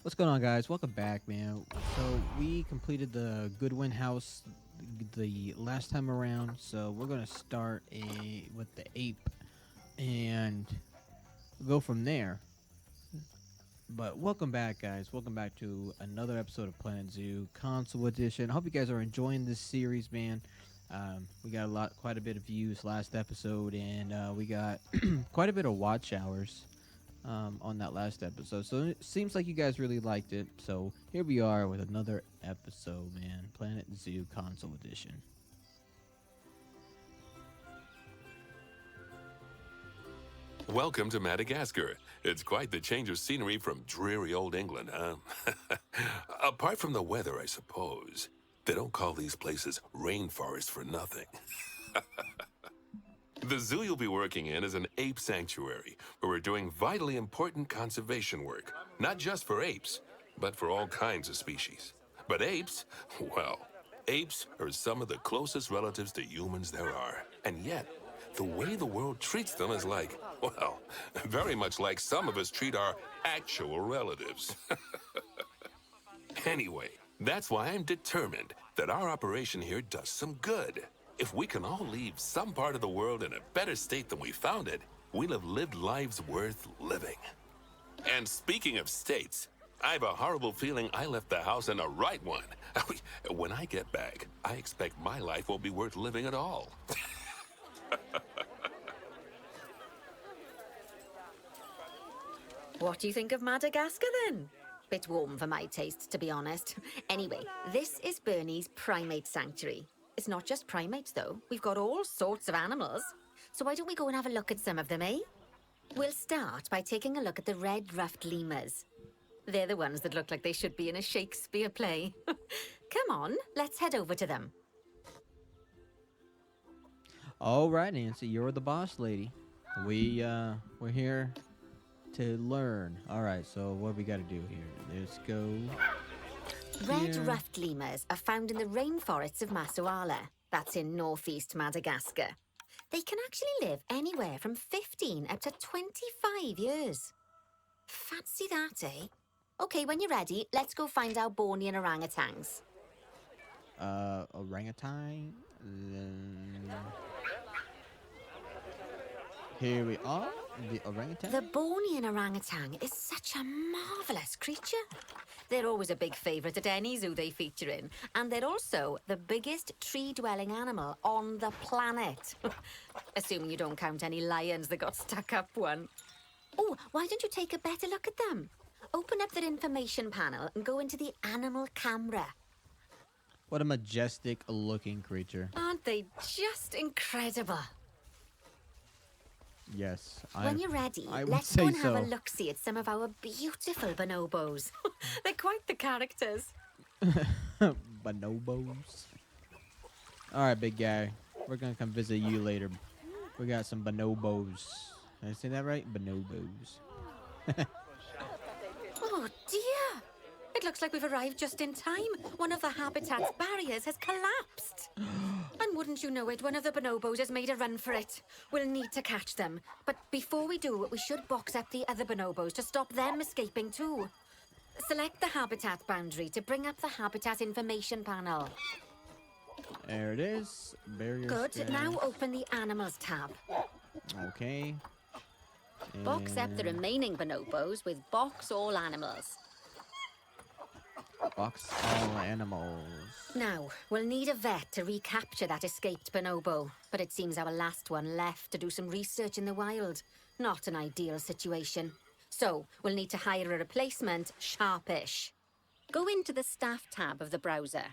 What's going on, guys? Welcome back, man. So we completed the Goodwin house the last time around, so we're gonna start with the ape and go from there. But welcome back, guys. Welcome back to another episode of Planet Zoo Console Edition. I hope you guys are enjoying this series, man. We got quite a bit of views last episode, and we got quite a bit of watch hours on that last episode. So it seems like you guys really liked it. So here we are with another episode, man. Planet Zoo Console Edition. Welcome to Madagascar. It's quite the change of scenery from dreary old England, huh? Apart from the weather, I suppose. They don't call these places rainforests for nothing. The zoo you'll be working in is an ape sanctuary, where we're doing vitally important conservation work. Not just for apes, but for all kinds of species. But apes, well, apes are some of the closest relatives to humans there are. And yet, the way the world treats them is like, well, very much like some of us treat our actual relatives. Anyway, that's why I'm determined that our operation here does some good. If we can all leave some part of the world in a better state than we found it, we'll have lived lives worth living. And speaking of states, I have a horrible feeling I left the house in the right one. When I get back, I expect my life won't be worth living at all. What do you think of Madagascar then? Bit warm for my taste, to be honest. Anyway, this is Bernie's primate sanctuary. It's not just primates, though. We've got all sorts of animals. So why don't we go and have a look at some of them, eh? We'll start by taking a look at the red-ruffed lemurs. They're the ones that look like they should be in a Shakespeare play. Come on, let's head over to them. All right, Nancy, you're the boss lady. We're here to learn. All right, so what we got to do here? Let's go. Red-ruffed lemurs are found in the rainforests of Masoala. That's in northeast Madagascar. They can actually live anywhere from 15 up to 25 years. Fancy that, eh? Okay, when you're ready, let's go find our Bornean orangutans. Orangutan. Here we are, the orangutan. The Bornean orangutan is such a marvellous creature. They're always a big favourite at any zoo they feature in, and they're also the biggest tree-dwelling animal on the planet. Assuming you don't count any lions that got stuck up one. Oh, why don't you take a better look at them? Open up their information panel and go into the animal camera. What a majestic looking creature. Aren't they just incredible? Yes. When you're ready, I would let's go and say have a so. look-see at some of our beautiful bonobos. They're quite the characters. Bonobos. All right, big guy. We're gonna come visit you later. We got some bonobos. Did I say that right? Bonobos. Oh dear! It looks like we've arrived just in time. One of the habitat's barriers has collapsed. And wouldn't you know it, one of the bonobos has made a run for it. We'll need to catch them. But before we do, we should box up the other bonobos to stop them escaping too. Select the habitat boundary to bring up the habitat information panel. There it is. Barrier Good. scan. Now open the animals tab. Okay. Box up the And remaining bonobos with box all animals. box all animals. Now, we'll need a vet to recapture that escaped bonobo, but it seems our last one left to do some research in the wild. Not an ideal situation. So, we'll need to hire a replacement sharpish. Go into the staff tab of the browser.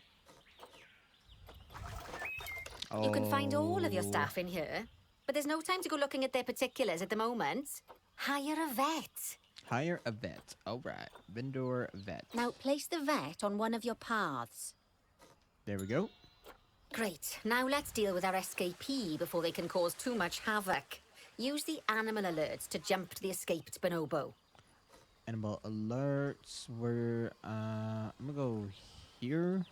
You can find all of your staff in here, but there's no time to go looking at their particulars at the moment. Hire a vet. Hire a vet. All right. Vendor vet. Now, place the vet on one of your paths. There we go. Great. Now let's deal with our escapee before they can cause too much havoc. Use the animal alerts to jump to the escaped bonobo. Animal alerts. I'm gonna go here.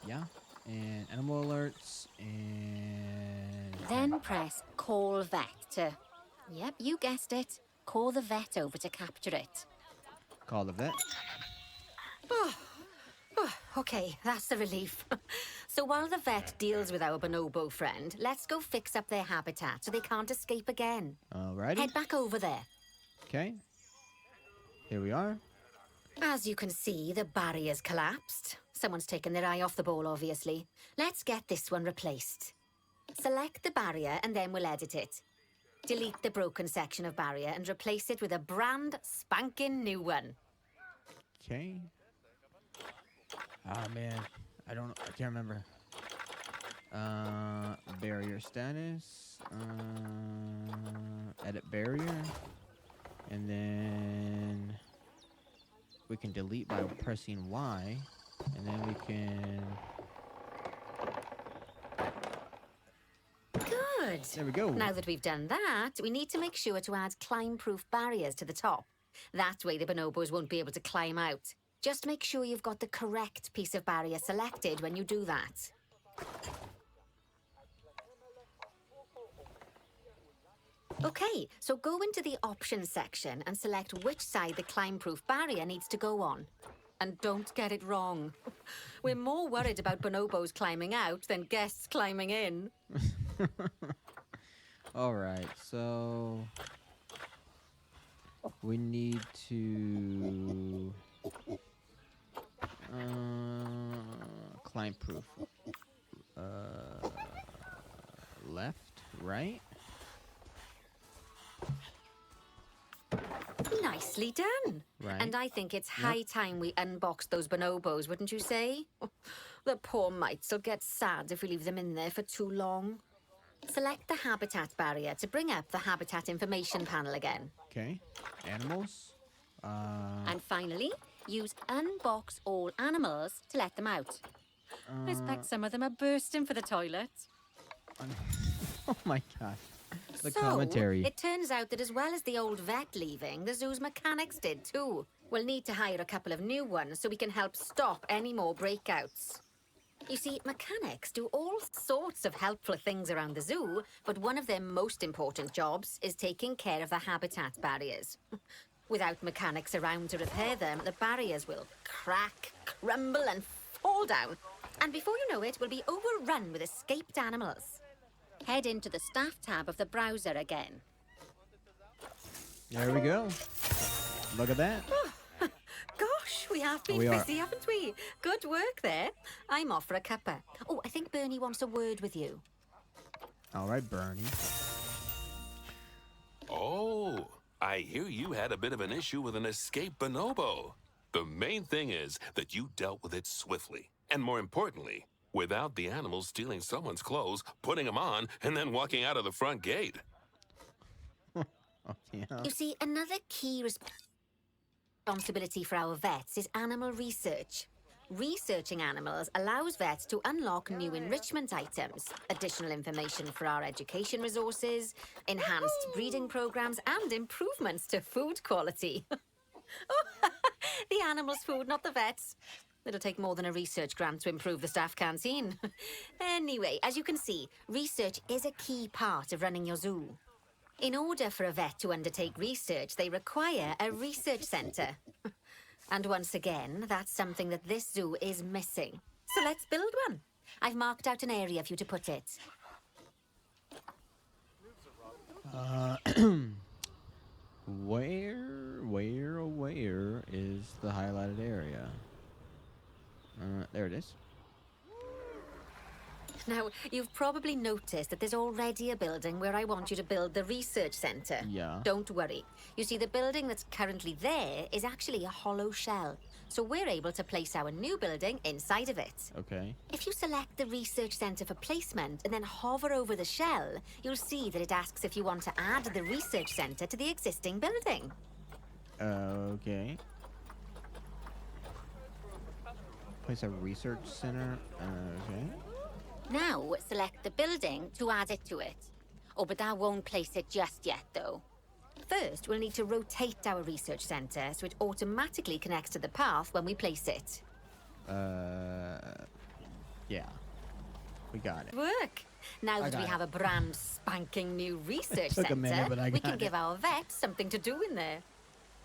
Yeah. And animal alerts. And Then press Call Vet to... Yep, you guessed it. Call the vet over to capture it. Call the vet. Okay, that's the relief. So while the vet deals with our bonobo friend, let's go fix up their habitat so they can't escape again. Alrighty. Head back over there. Okay. Here we are. As you can see, the barrier's collapsed. Someone's taken their eye off the ball, obviously. Let's get this one replaced. Select the barrier and then we'll edit it. Delete the broken section of barrier and replace it with a brand spanking new one. Okay. Ah, man. I can't remember. Barrier status. Edit barrier. And then we can delete by pressing Y. And then we can... Good. There we go. Now that we've done that, we need to make sure to add climb-proof barriers to the top. That way the bonobos won't be able to climb out. Just make sure you've got the correct piece of barrier selected when you do that. Okay, so go into the options section and select which side the climb-proof barrier needs to go on. And don't get it wrong. We're more worried about bonobos climbing out than guests climbing in. Alright, so... we need to... climb proof. Left, right? Nicely done. Right. And I think it's high time we unbox those bonobos, wouldn't you say? The poor mites will get sad if we leave them in there for too long. Select the habitat barrier to bring up the habitat information panel again. Okay. Animals. And finally, use unbox all animals to let them out. I expect some of them are bursting for the toilet. Oh my gosh. The So, commentary. it turns out that as well as the old vet leaving, the zoo's mechanics did too. We'll need to hire a couple of new ones so we can help stop any more breakouts. You see, mechanics do all sorts of helpful things around the zoo, but one of their most important jobs is taking care of the habitat barriers. Without mechanics around to repair them, the barriers will crack, crumble and fall down. And before you know it, we'll be overrun with escaped animals. Head into the staff tab of the browser again. There we go. Look at that. Gosh, we have been We are. busy, haven't we? Good work there. I'm off for a cuppa. Oh, I think Bernie wants a word with you. All right, Bernie. Oh, I hear you had a bit of an issue with an escaped bonobo. The main thing is that you dealt with it swiftly. And more importantly, without the animals stealing someone's clothes, putting them on, and then walking out of the front gate. Oh, yeah. You see, another key responsibility for our vets is animal research. Researching animals allows vets to unlock new enrichment items, additional information for our education resources, enhanced breeding programs, and improvements to food quality. The animals' food, not the vets. It'll take more than a research grant to improve the staff canteen. Anyway, as you can see, research is a key part of running your zoo. In order for a vet to undertake research, they require a research centre. And once again, that's something that this zoo is missing. So let's build one. I've marked out an area for you to put it. Where is the highlighted area? There it is. Now, you've probably noticed that there's already a building where I want you to build the research centre. Yeah. Don't worry. You see, the building that's currently there is actually a hollow shell. So we're able to place our new building inside of it. Okay. If you select the research centre for placement and then hover over the shell, you'll see that it asks if you want to add the research centre to the existing building. Okay. Place a research center. Okay. Now, select the building to add it to it. Oh, but that won't place it just yet, though. First, we'll need to rotate our research centre so it automatically connects to the path when we place it. Yeah. We got it. Work! Now that got we it. have a brand spanking new research Took a minute, centre, but I we got can give our vets something to do in there.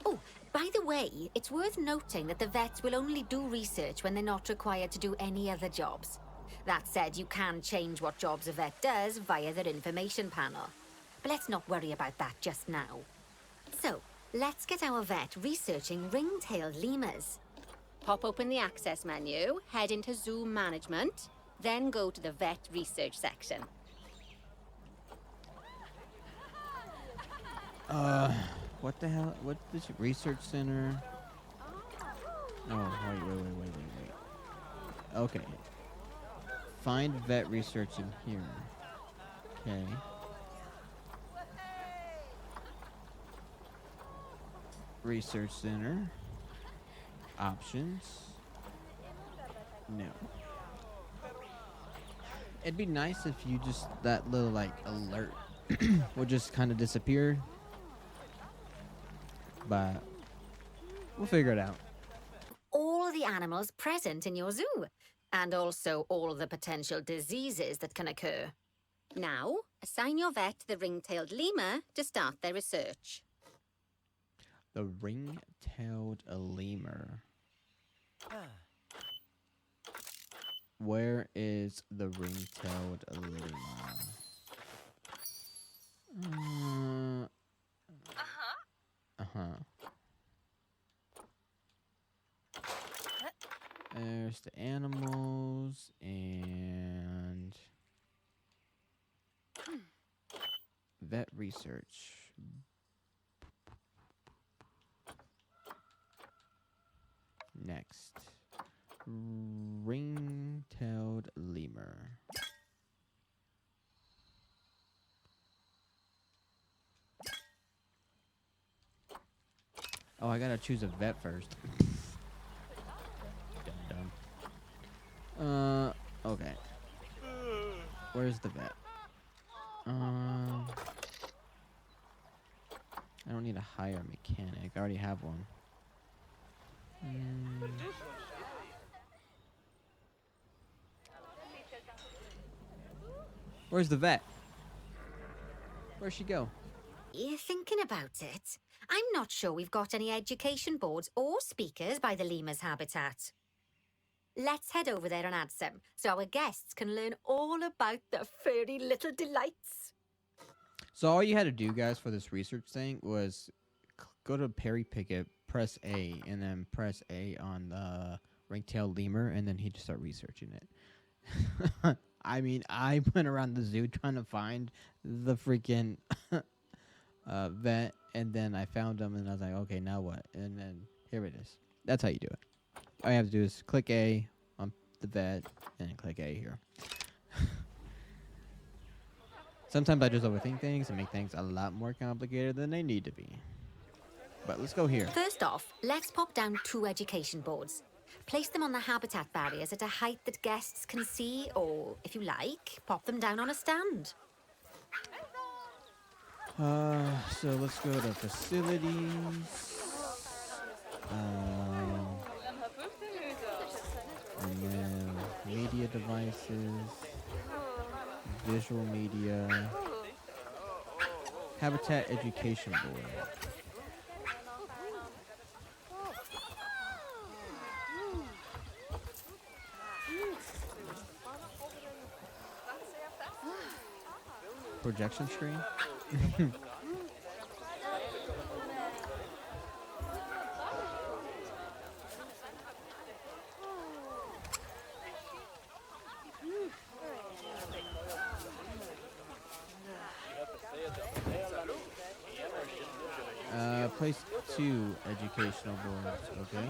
Oh, By the way, it's worth noting that the vets will only do research when they're not required to do any other jobs. That said, you can change what jobs a vet does via their information panel. But let's not worry about that just now. So, let's get our vet researching ring-tailed lemurs. Pop open the access menu, head into zoo management, then go to the vet research section. What the hell? What this research center? Oh, wait. Okay. Find vet research in here. Okay. Research center. Options. No. It'd be nice if you just, that little like alert would just kind of disappear. But we'll figure it out. All the animals present in your zoo, and also all the potential diseases that can occur. Now, assign your vet the ring-tailed lemur to start their research. The ring-tailed lemur. Where is the ring-tailed lemur? There's the animals and vet research. Next, ring-tailed lemur. Oh, I gotta choose a vet first. Dumb. Okay. Where's the vet? I don't need to hire a mechanic. I already have one. Where's the vet? Where'd she go? You're thinking about it? I'm not sure we've got any education boards or speakers by the lemur's habitat. Let's head over there and add some, so our guests can learn all about the furry little delights. So all you had to do, guys, for this research thing was go to Perry Pickett, press A, and then press A on the ring-tailed lemur, and then he'd just start researching it. I mean, I went around the zoo trying to find the freaking vet, and then I found him, and I was like, okay, now what? And then here it is. That's how you do it. All you have to do is click A on the vet, and click A here. Sometimes I just overthink things and make things a lot more complicated than they need to be. But let's go here. First off, let's pop down 2 education boards. Place them on the habitat barriers at a height that guests can see, or, if you like, pop them down on a stand. So let's go to facilities. And then media devices, visual media, habitat education board. Projection screen. Place 2 educational boards, okay?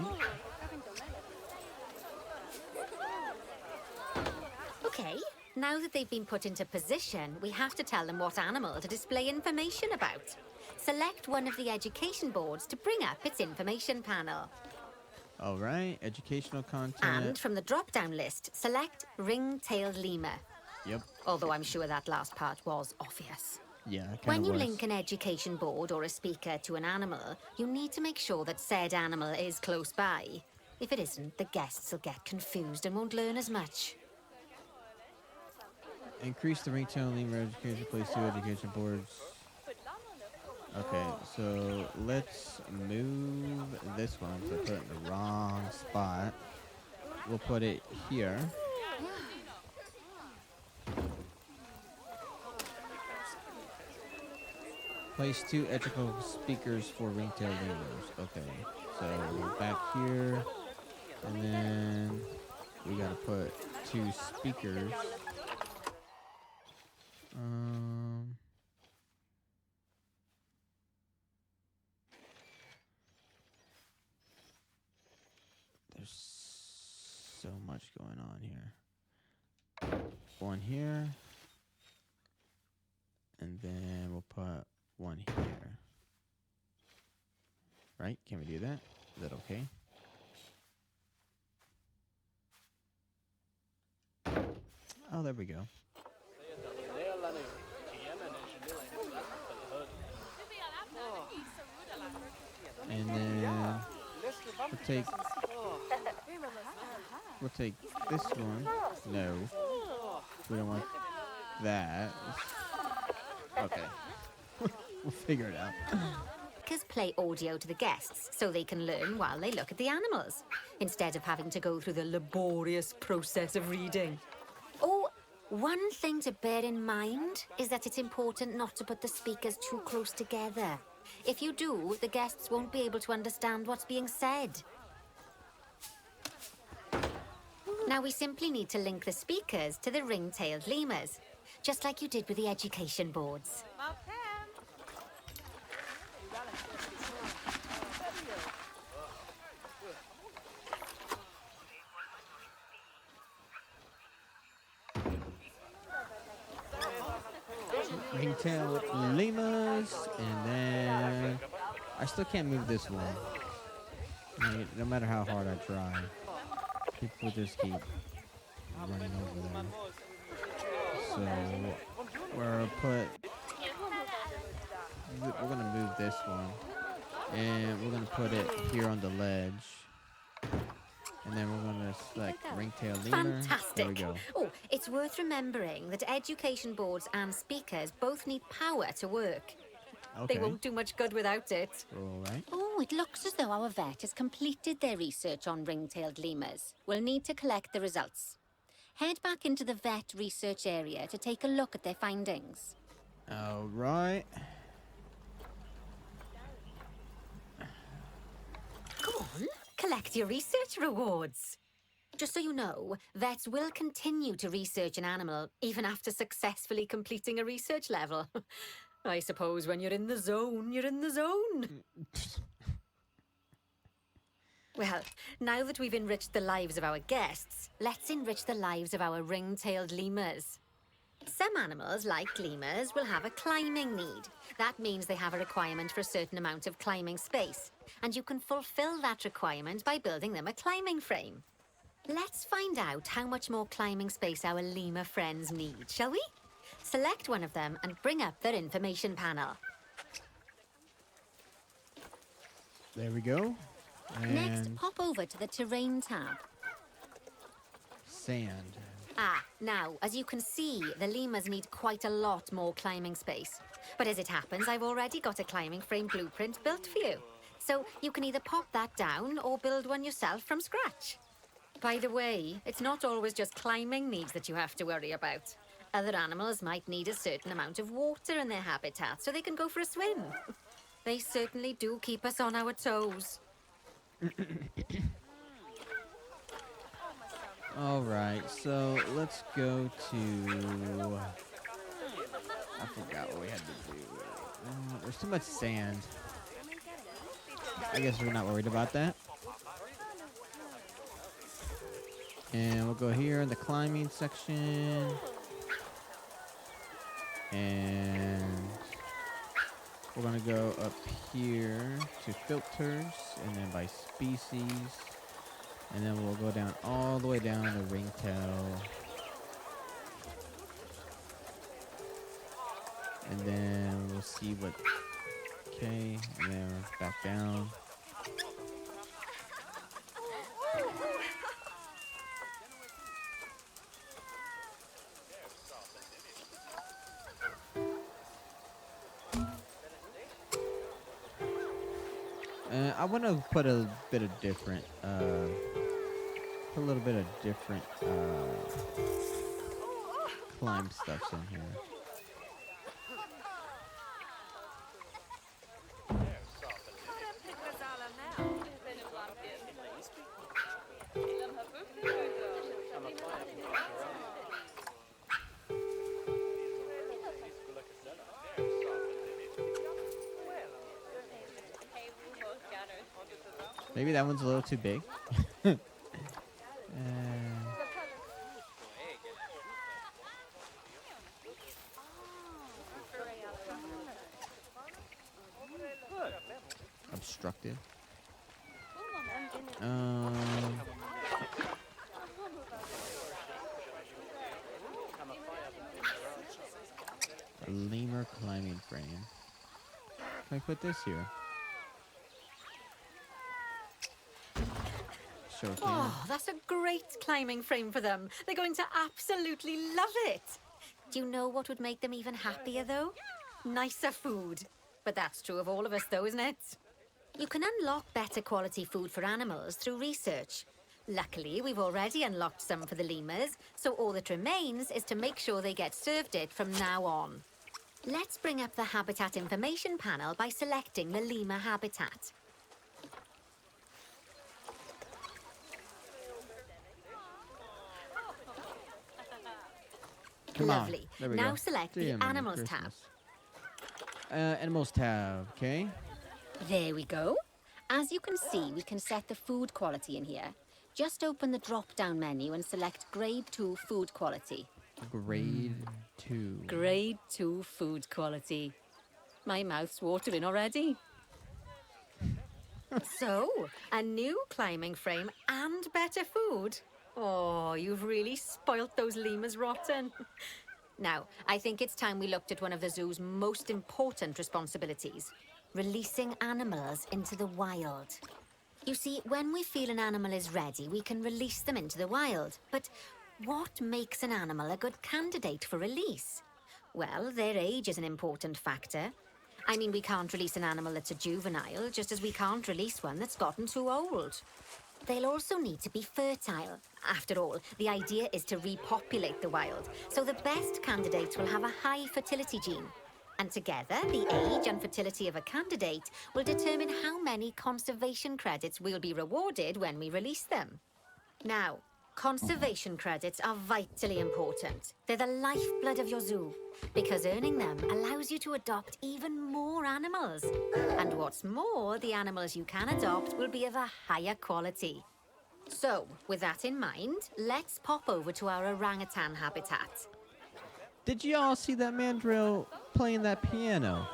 Okay, now that they've been put into position, we have to tell them what animal to display information about. Select one of the education boards to bring up its information panel. All right, educational content. And from the drop-down list, select ring-tailed lemur. Yep. Although I'm sure that last part was obvious. Yeah, kind of When you was. link an education board or a speaker to an animal, you need to make sure that said animal is close by. If it isn't, the guests will get confused and won't learn as much. Increase the ring-tailed lemur education, place 2 education boards. Okay, so let's move this one because I put it in the wrong spot. We'll put it here. Place two electrical speakers for ringtail lemurs. Okay, so back here, and then we gotta put two speakers. Um, there's so much going on here. One here, and then we'll put one here. Right? Can we do that? Is that okay? Oh, there we go. And then we'll take this one. No, we don't want that. Okay, we'll figure it out. Speakers play audio to the guests so they can learn while they look at the animals, instead of having to go through the laborious process of reading. Oh, one thing to bear in mind is that it's important not to put the speakers too close together. If you do, the guests won't be able to understand what's being said. Now we simply need to link the speakers to the ring-tailed lemurs, just like you did with the education boards. Ringtail lemurs, and then I still can't move this one. Right? No matter how hard I try, people just keep running over there. So we're gonna move this one, and we're gonna put it here on the ledge. And then we're going to select ringtail lemur. Fantastic! There we go. Oh, it's worth remembering that education boards and speakers both need power to work. Okay. They won't do much good without it. All right. Oh, it looks as though our vet has completed their research on ring-tailed lemurs. We'll need to collect the results. Head back into the vet research area to take a look at their findings. All right. Go on, collect your research rewards. Just so you know, vets will continue to research an animal even after successfully completing a research level. I suppose when you're in the zone, you're in the zone. Well, now that we've enriched the lives of our guests, let's enrich the lives of our ring-tailed lemurs. Some animals, like lemurs, will have a climbing need. That means they have a requirement for a certain amount of climbing space, and you can fulfill that requirement by building them a climbing frame. Let's find out how much more climbing space our lemur friends need, shall we? Select one of them and bring up their information panel. There we go. And Next, pop over to the terrain tab. sand. Now, as you can see, the lemurs need quite a lot more climbing space. But as it happens, I've already got a climbing frame blueprint built for you. So you can either pop that down or build one yourself from scratch. By the way, it's not always just climbing needs that you have to worry about. Other animals might need a certain amount of water in their habitat so they can go for a swim. They certainly do keep us on our toes. All right, so let's go to... I forgot what we had to do. There's too much sand. I guess we're not worried about that. And we'll go here in the climbing section. And we're going to go up here to filters and then by species. And then we'll go down all the way down to ringtail. And then we'll see what... Okay, and then back down. I want to put a bit of different, put a little bit of different climb stuffs in here. Maybe that one's a little too big. Obstructive. A lemur climbing frame. Can I put this here? Sure can. Oh, that's a great climbing frame for them. They're going to absolutely love it. Do you know what would make them even happier, though? Nicer food. But that's true of all of us, though, isn't it? You can unlock better quality food for animals through research. Luckily, we've already unlocked some for the lemurs, so all that remains is to make sure they get served it from now on. Let's bring up the habitat information panel by selecting the lemur habitat. Come Lovely. On. There we Now go. select the Merry Animals tab. Christmas. Animals tab, okay. There we go. As you can see, we can set the food quality in here. Just open the drop-down menu and select Grade 2 Food Quality. Grade 2. Grade 2 Food Quality. My mouth's watering already. So, a new climbing frame and better food. Oh, you've really spoilt those lemurs rotten. Now, I think it's time we looked at one of the zoo's most important responsibilities, releasing animals into the wild. You see, when we feel an animal is ready, we can release them into the wild. But what makes an animal a good candidate for release? Well, their age is an important factor. I mean, we can't release an animal that's a juvenile, just as we can't release one that's gotten too old. They'll also need to be fertile. After all, the idea is to repopulate the wild, so the best candidates will have a high fertility gene. And together, the age and fertility of a candidate will determine how many conservation credits we'll be rewarded when we release them. Now, conservation credits are vitally important. They're the lifeblood of your zoo, because earning them allows you to adopt even more animals. And what's more, the animals you can adopt will be of a higher quality. So, with that in mind, let's pop over to our orangutan habitat. Did y'all see that mandrill playing that piano?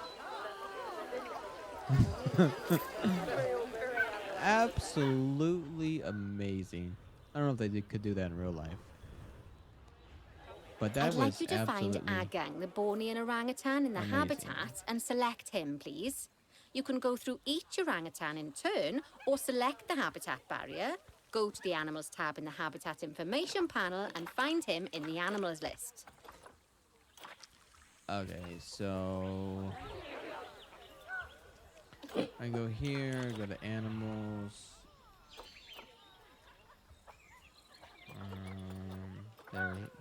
Absolutely amazing. I don't know if they could do that in real life. But that I'd was like you to absolutely find Agang, the Bornean orangutan, in the amazing. habitat and select him, please. You can go through each orangutan in turn or select the habitat barrier, go to the Animals tab in the Habitat Information panel and find him in the Animals list. Okay, so I go here, go to animals.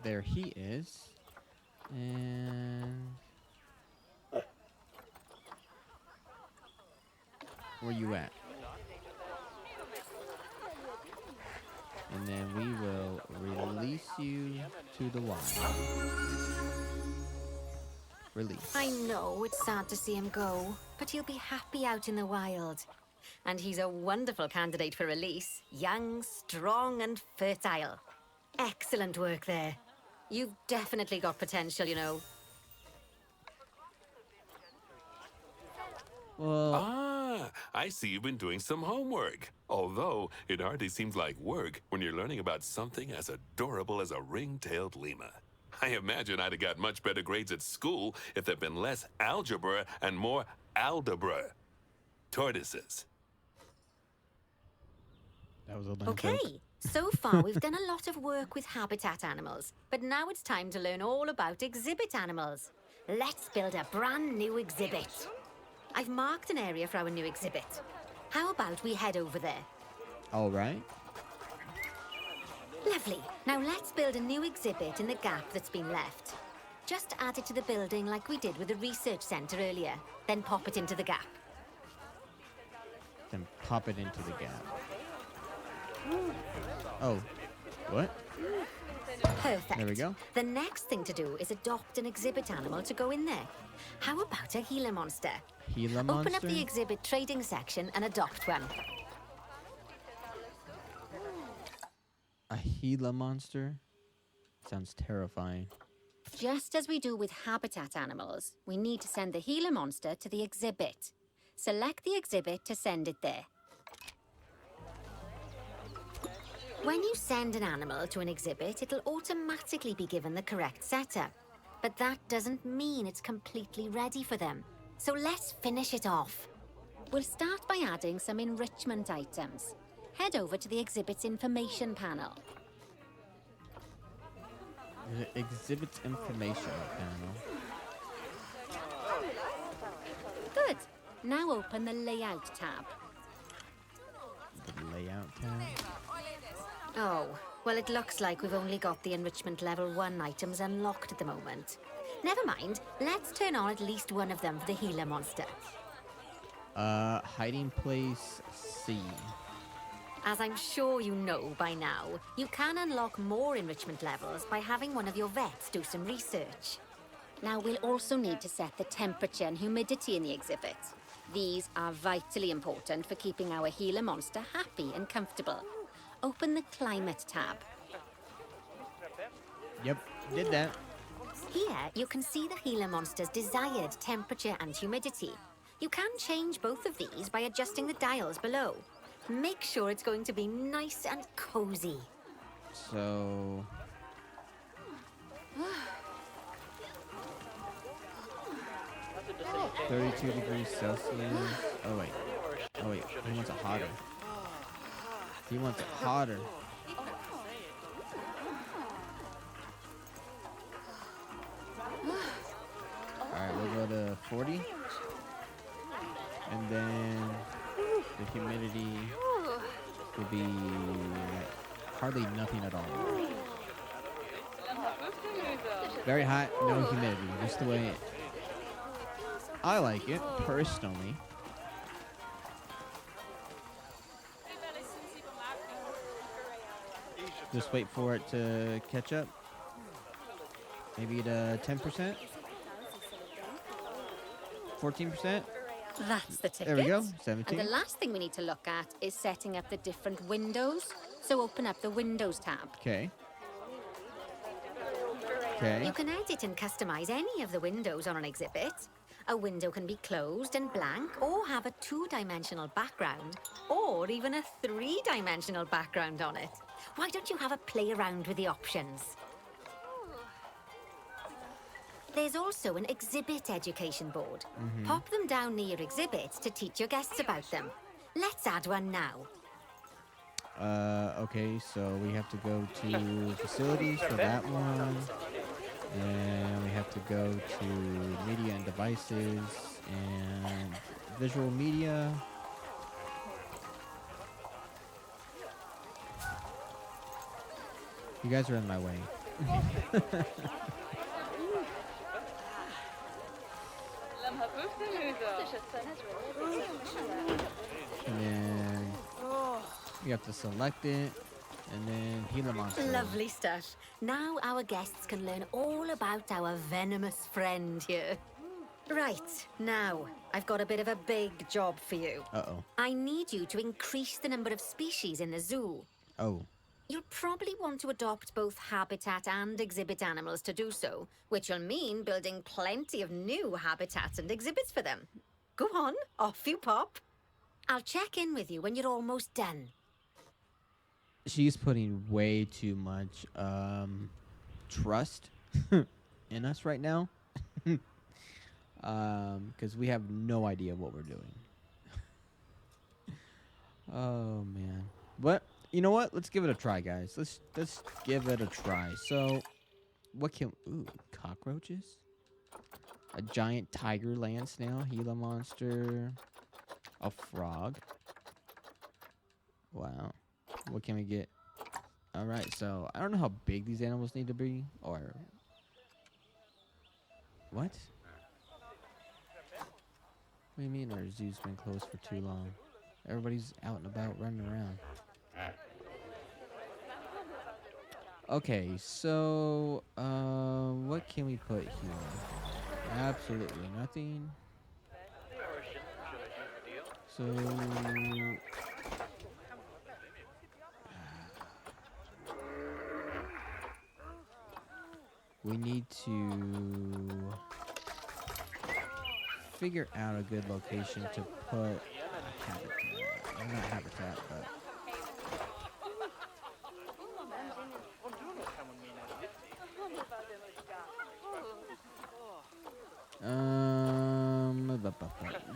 There he is. And where you at? And then we will release you to the wild. Release. I know it's sad to see him go, but he'll be happy out in the wild. And he's a wonderful candidate for release. Young, strong, and fertile. Excellent work there. You've definitely got potential, you know. Well, I see you've been doing some homework. Although, it hardly seems like work when you're learning about something as adorable as a ring-tailed lemur. I imagine I'd have got much better grades at school if there'd been less algebra and more aldebra. Tortoises. that was a lame Okay, joke. so far we've done a lot of work with habitat animals, but now it's time to learn all about exhibit animals. Let's build a brand new exhibit. I've marked an area for our new exhibit. How about we head over there? All right. Lovely. Now let's build a new exhibit in the gap that's been left. Just add it to the building like we did with the research centre earlier. Then pop it into the gap. Then pop it into the gap. Oh. What? Perfect. There we go. The next thing to do is adopt an exhibit animal to go in there. How about a Gila monster? Gila monster? Open up the exhibit trading section and adopt one. A Gila monster? Sounds terrifying. Just as we do with habitat animals, we need to send the Gila monster to the exhibit. Select the exhibit to send it there. When you send an animal to an exhibit, it'll automatically be given the correct setup. But that doesn't mean it's completely ready for them. So let's finish it off. We'll start by adding some enrichment items. Head over to the exhibit's information panel. The exhibit's information panel. Good. Now open the layout tab. The layout tab. Oh, well, it looks like we've only got the enrichment level 1 items unlocked at the moment. Never mind, let's turn on at least one of them for the Gila monster. Hiding place C. As I'm sure you know by now, you can unlock more enrichment levels by having one of your vets do some research. Now we'll also need to set the temperature and humidity in the exhibit. These are vitally important for keeping our Gila monster happy and comfortable. Open the climate tab. Yep, did that. Here, you can see the Gila monster's desired temperature and humidity. You can change both of these by adjusting the dials below. Make sure it's going to be nice and cozy. So... 32 degrees Celsius. Oh wait. Oh wait. He wants it hotter. He wants it hotter. Alright, we'll go to 40. And then the humidity will be hardly nothing at all. Very hot, no humidity. Just the way I like it, personally. Just wait for it to catch up. Maybe to 10%? 14%? That's the ticket. There we go, 17. And the last thing we need to look at is setting up the different windows. So open up the Windows tab. Okay. Okay. You can edit and customize any of the windows on an exhibit. A window can be closed and blank, or have a 2-dimensional background, or even a 3-dimensional background on it. Why don't you have a play around with the options? There's also an exhibit education board. Pop them down near your exhibits to teach your guests about them. Let's add one now. Okay, so we have to go to facilities for that one. And we have to go to media and devices and visual media. You guys are in my way. And then you have to select it. And then Gila monster. Lovely stuff. Now our guests can learn all about our venomous friend here. Right, now, I've got a bit of a big job for you. Uh-oh. I need you to increase the number of species in the zoo. Oh. You'll probably want to adopt both habitat and exhibit animals to do so, which will mean building plenty of new habitats and exhibits for them. Go on, off you pop. I'll check in with you when you're almost done. She's putting way too much trust in us right now. Because we have no idea what we're doing. Oh man. But you know what? Let's give it a try, guys. Let's give it a try. So what can cockroaches? A giant tiger land snail, Gila monster, a frog. Wow. What can we get? All right, so I don't know how big these animals need to be, or what? What do you mean our zoo's been closed for too long? Everybody's out and about running around. Okay, so what can we put here? Absolutely nothing. So we need to figure out a good location to put a habitat. Or not habitat, but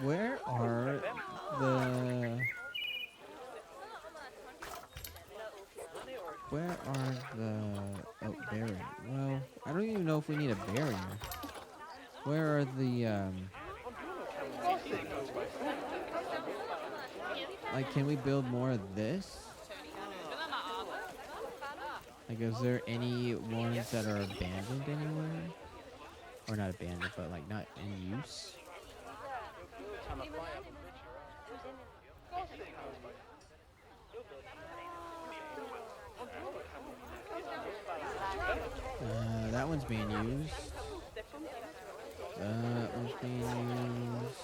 where are the oh, barrier? Well, I don't even know if we need a barrier. Where are the like, can we build more of this? Like, is there any ones that are abandoned anywhere? Or not abandoned, but like not in use? That one's being used. That one's being used.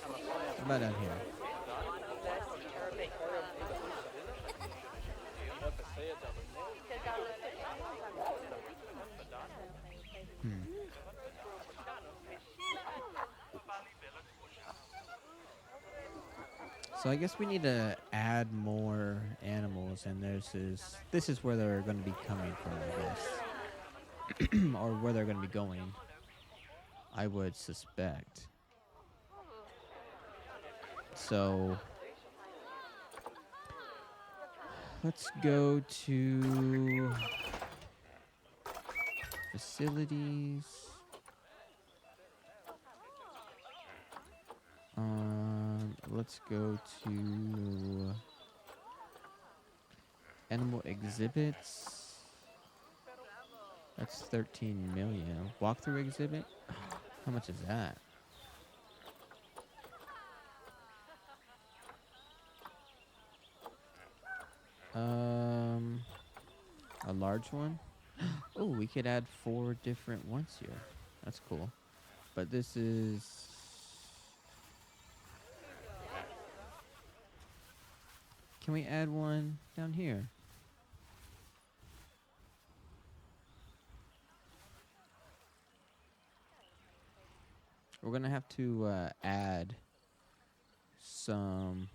What about down here? So I guess we need to add more animals, and this is where they're going to be coming from, I guess, or where they're going to be going. I would suspect. So let's go to facilities. Let's go to animal exhibits. That's 13 million. Walkthrough exhibit? How much is that? A large one? Oh, we could add 4 different ones here. That's cool. But this is... Can we add one down here? We're gonna have to add some...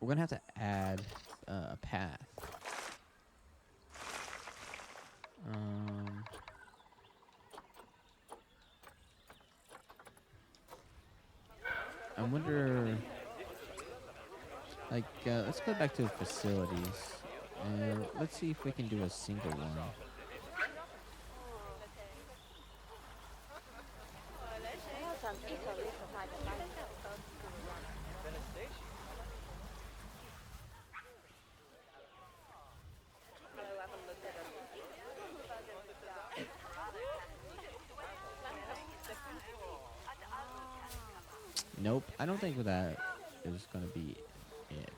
We're gonna have to add a path. I wonder... Like, let's go back to facilities. And let's see if we can do a single one. Nope, I don't think that is gonna be it.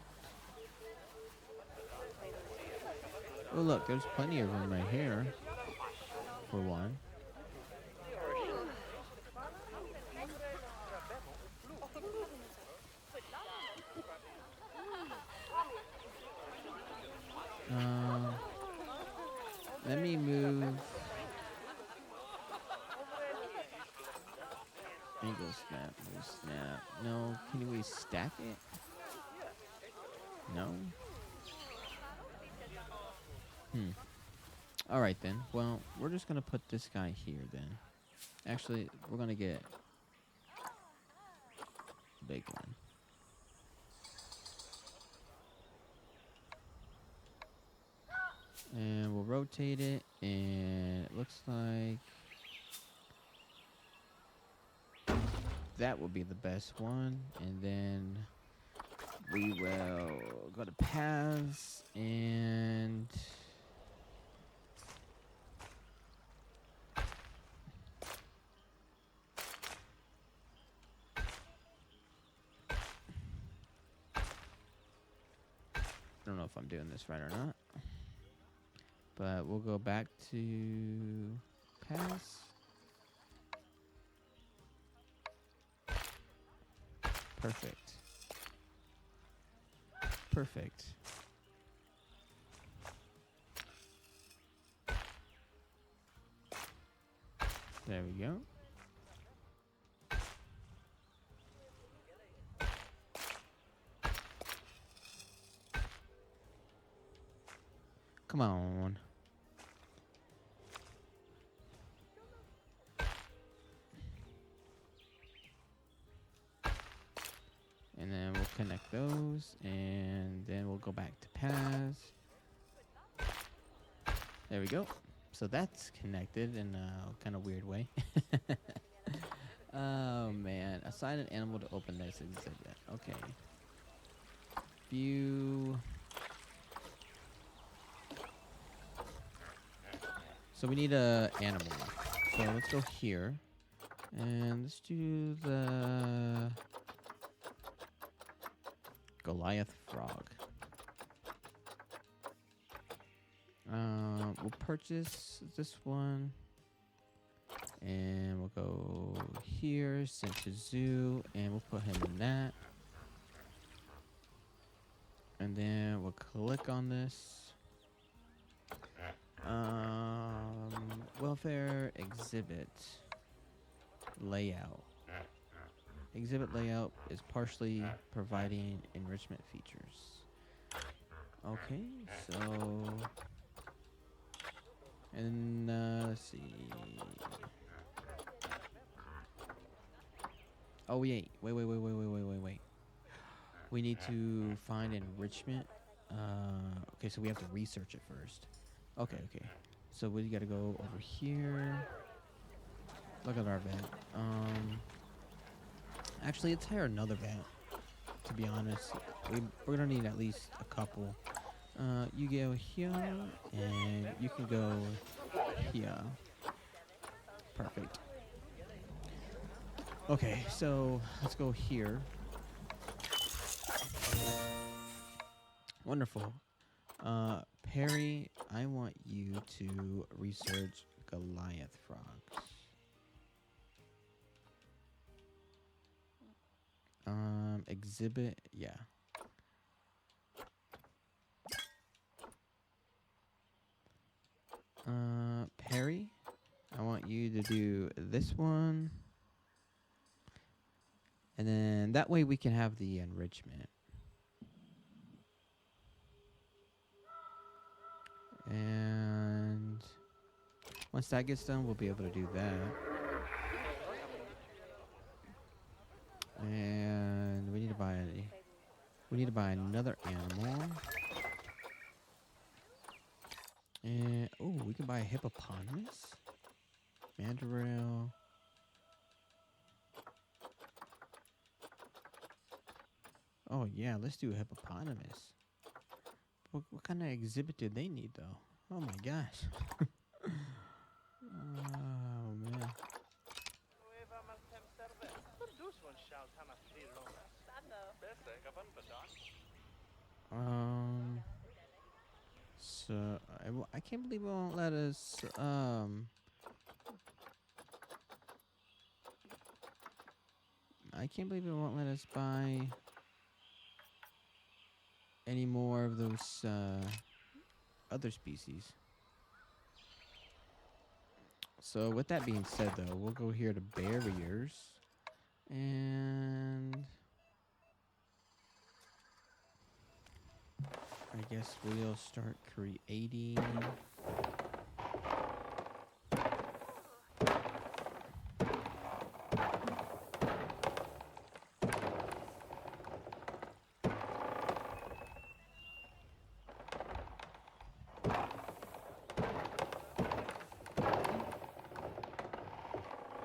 Oh look, there's plenty of room right here. For one. Let me move. Angle snap, move snap. No, can we stack it? No. All right then. Well, we're just gonna put this guy here then. Actually, we're gonna get a big one. And we'll rotate it, and it looks like that will be the best one. And then we will go to paths and I don't know if I'm doing this right or not. But we'll go back to pass. Perfect. Perfect. There we go. Come on. And then we'll connect those, and then we'll go back to paths. There we go. So that's connected in a kind of weird way. Oh man, assign an animal to open this exhibit. Okay. View. So we need a animal. So let's go here, and let's do the Goliath frog. We'll purchase this one, and we'll go here, send to zoo, and we'll put him in that. And then we'll click on this. Welfare exhibit layout. Exhibit layout is partially providing enrichment features. Okay, so and let's see. Oh wait. We need to find enrichment. Okay, so we have to research it first. Okay. So we gotta go over here. Look at our vet. Actually, let's hire another vet. To be honest, we're gonna need at least a couple. You go here, and you can go here. Perfect. Okay, so let's go here. Wonderful. Perry, I want you to research Goliath frogs. Exhibit, yeah. Perry, I want you to do this one. And then that way we can have the enrichment. And once that gets done, we'll be able to do that. And we need to buy another animal. And oh, we can buy a hippopotamus, mandrill. Oh yeah, let's do a hippopotamus. What kind of exhibit did they need though? Oh my gosh. Oh man. So I can't believe it won't let us I can't believe it won't let us buy any more of those other species. So with that being said though, we'll go here to barriers, and I guess we'll start creating.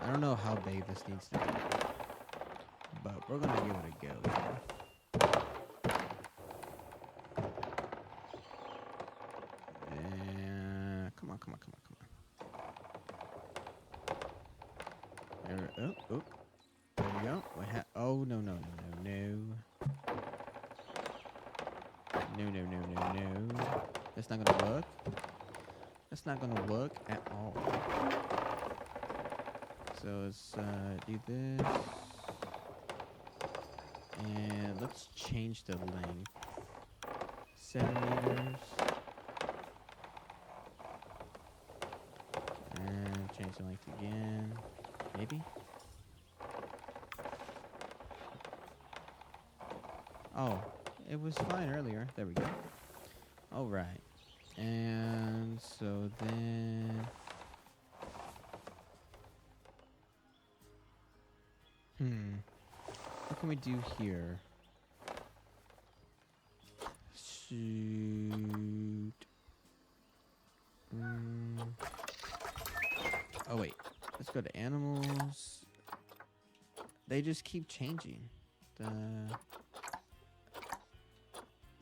I don't know how big this needs to be. we're gonna give it a go here. And come on, come on, come on, come on. There, oh, oh, there we go. Oh no, no, no, no, no. No, no, no, no, no. That's not gonna work. That's not gonna work at all. So let's do this. And let's change the length. 7 meters. And change the length again. Maybe? Oh, it was fine earlier. There we go. Alright. And so then... What can we do here? Shoot. Oh, wait. Let's go to animals. They just keep changing. The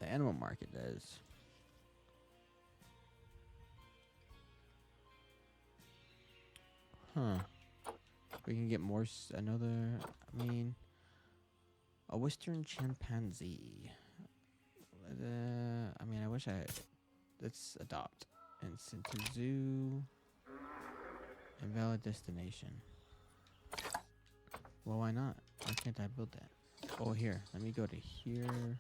animal market does. Huh. We can get more. Another. I mean, a Western chimpanzee. I mean, I wish I. Let's adopt and send to zoo. Invalid destination. Well, why not? Why can't I build that? Oh, here. Let me go to here.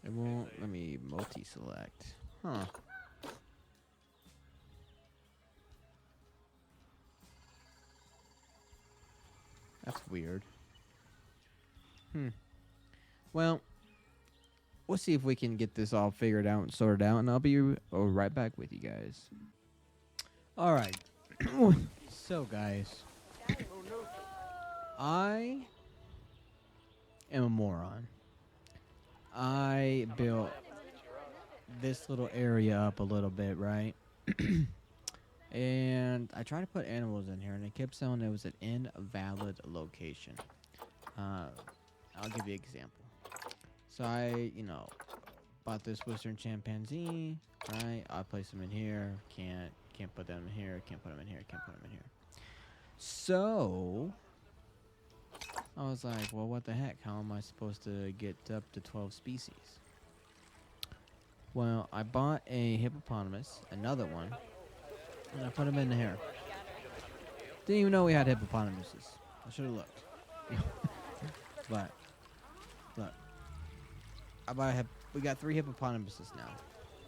It won't let me multi-select. Huh. That's weird. Well, we'll see if we can get this all figured out and sorted out, and I'll be right back with you guys. All right. So, guys, I am a moron. I built this little area up a little bit, right? And I tried to put animals in here, and it kept saying it was an invalid location. I'll give you an example. So I, bought this Western chimpanzee, right? I place them in here. Can't put them in here. Can't put them in here. Can't put them in here. So I was like, well, what the heck? How am I supposed to get up to 12 species? Well, I bought a hippopotamus, another one, and I put them in here. Didn't even know we had hippopotamuses. I should have looked. But look, we got 3 hippopotamuses now.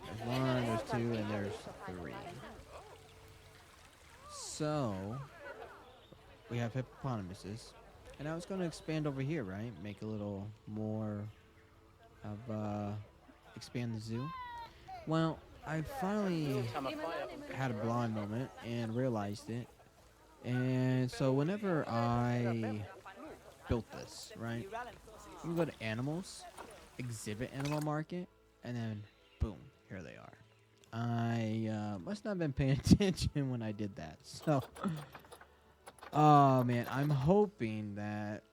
There's 1, there's 2, and there's 3. So we have hippopotamuses, and I was going to expand over here, right? Make a little more of expand the zoo. Well, I finally had a blind moment and realized it. And so whenever I built this, right, you can go to animals, exhibit animal market, and then boom, here they are. I must not have been paying attention when I did that. So, oh man, I'm hoping that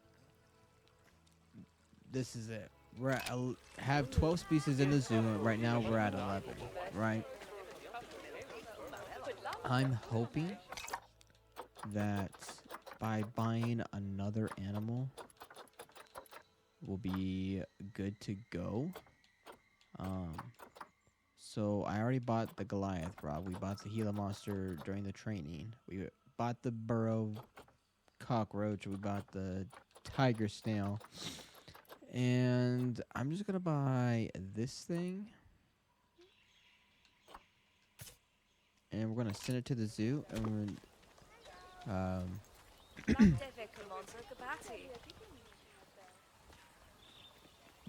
this is it. We're at have 12 species in the zoo, and right now we're at 11, right? I'm hoping that by buying another animal, we'll be good to go. So I already bought the Goliath rod. We bought the Gila monster during the training. We bought the burrow cockroach. We bought the tiger snail. And I'm just gonna buy this thing. And we're gonna send it to the zoo, and we're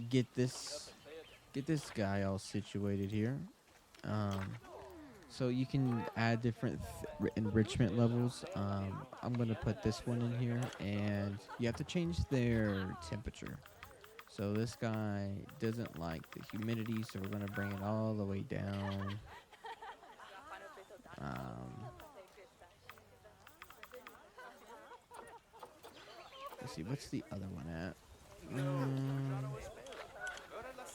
get this guy all situated here. So you can add different enrichment levels. I'm gonna put this one in here, and you have to change their temperature. So this guy doesn't like the humidity, so we're gonna bring it all the way down. Let's see, what's the other one at?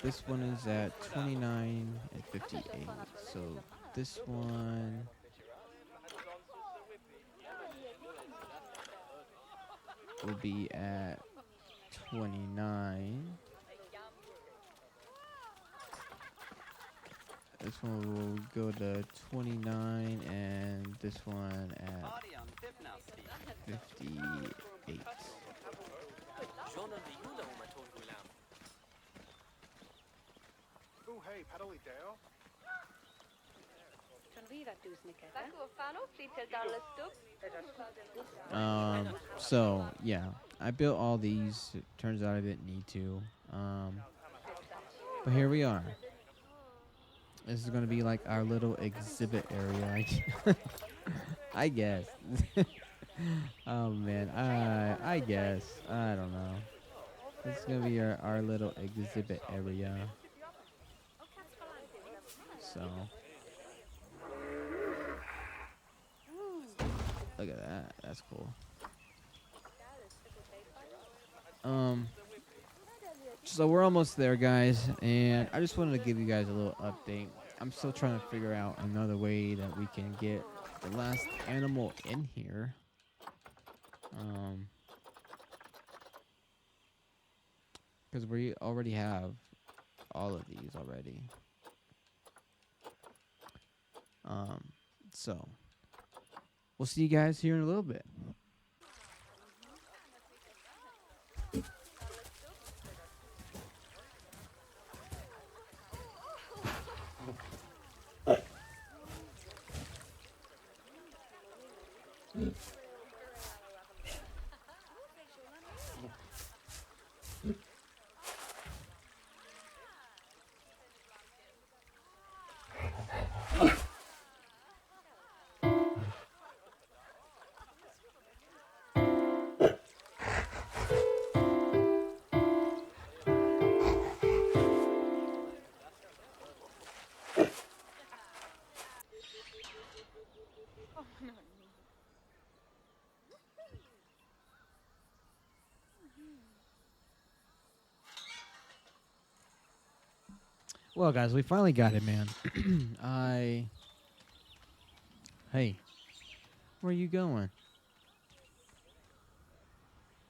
This one is at 29 and 58. So this one will be at 29. This one will go to 29, and this one at 58. So yeah, I built all these. It turns out I didn't need to. But here we are. This is gonna be like our little exhibit area, I guess. Oh man, I guess. I don't know. This is gonna be our little exhibit area. So look at that. That's cool. So we're almost there, guys, and I just wanted to give you guys a little update. I'm still trying to figure out another way that we can get the last animal in here. Because we already have all of these already. So we'll see you guys here in a little bit. Well, guys, we finally got it, man. Hey, where are you going?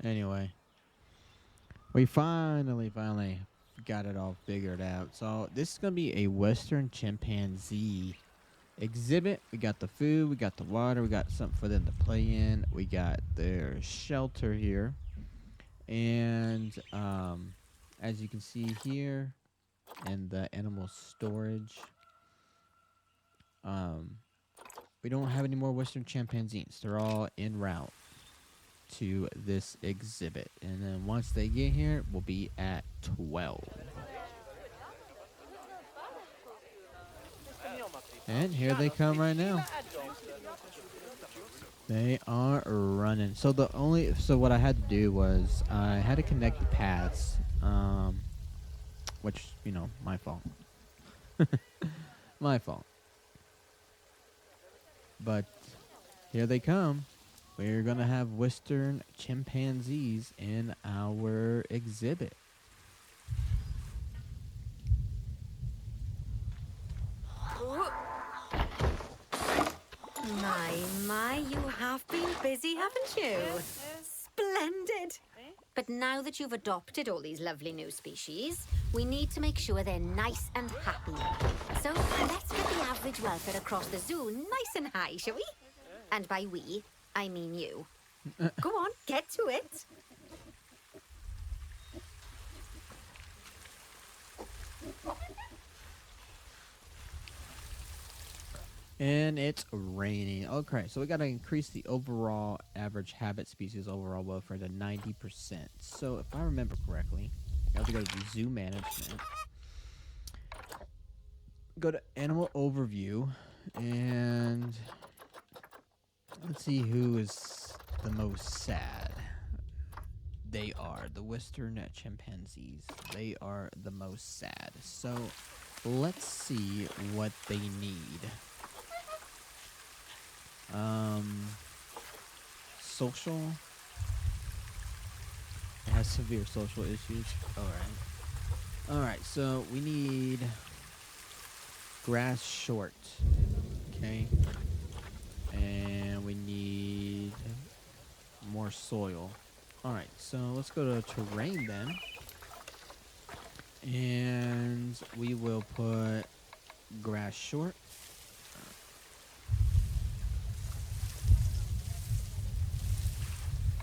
Anyway, we finally got it all figured out. So this is gonna be a Western chimpanzee exhibit. We got the food, we got the water, we got something for them to play in. We got their shelter here, and as you can see here, and the animal storage. We don't have any more Western chimpanzees. They're all en route to this exhibit. And then once they get here, we'll be at 12. And here they come right now. They are running. So what I had to do was I had to connect the paths. Which, my fault. My fault. But here they come. We're going to have Western chimpanzees in our exhibit. My, you have been busy, haven't you? Splendid. But now that you've adopted all these lovely new species, we need to make sure they're nice and happy. So let's get the average welfare across the zoo nice and high, shall we? And by we, I mean you. Go on, get to it. And it's raining. Okay, so we got to increase the overall average habit species overall welfare to 90%. So if I remember correctly, I have to go to the zoo management. Go to animal overview, and let's see who is the most sad. They are the western chimpanzees. They are the most sad. So let's see what they need. Social. It has severe social issues. All right. So we need grass short. Okay. And we need more soil. All right. So let's go to terrain then. And we will put grass short.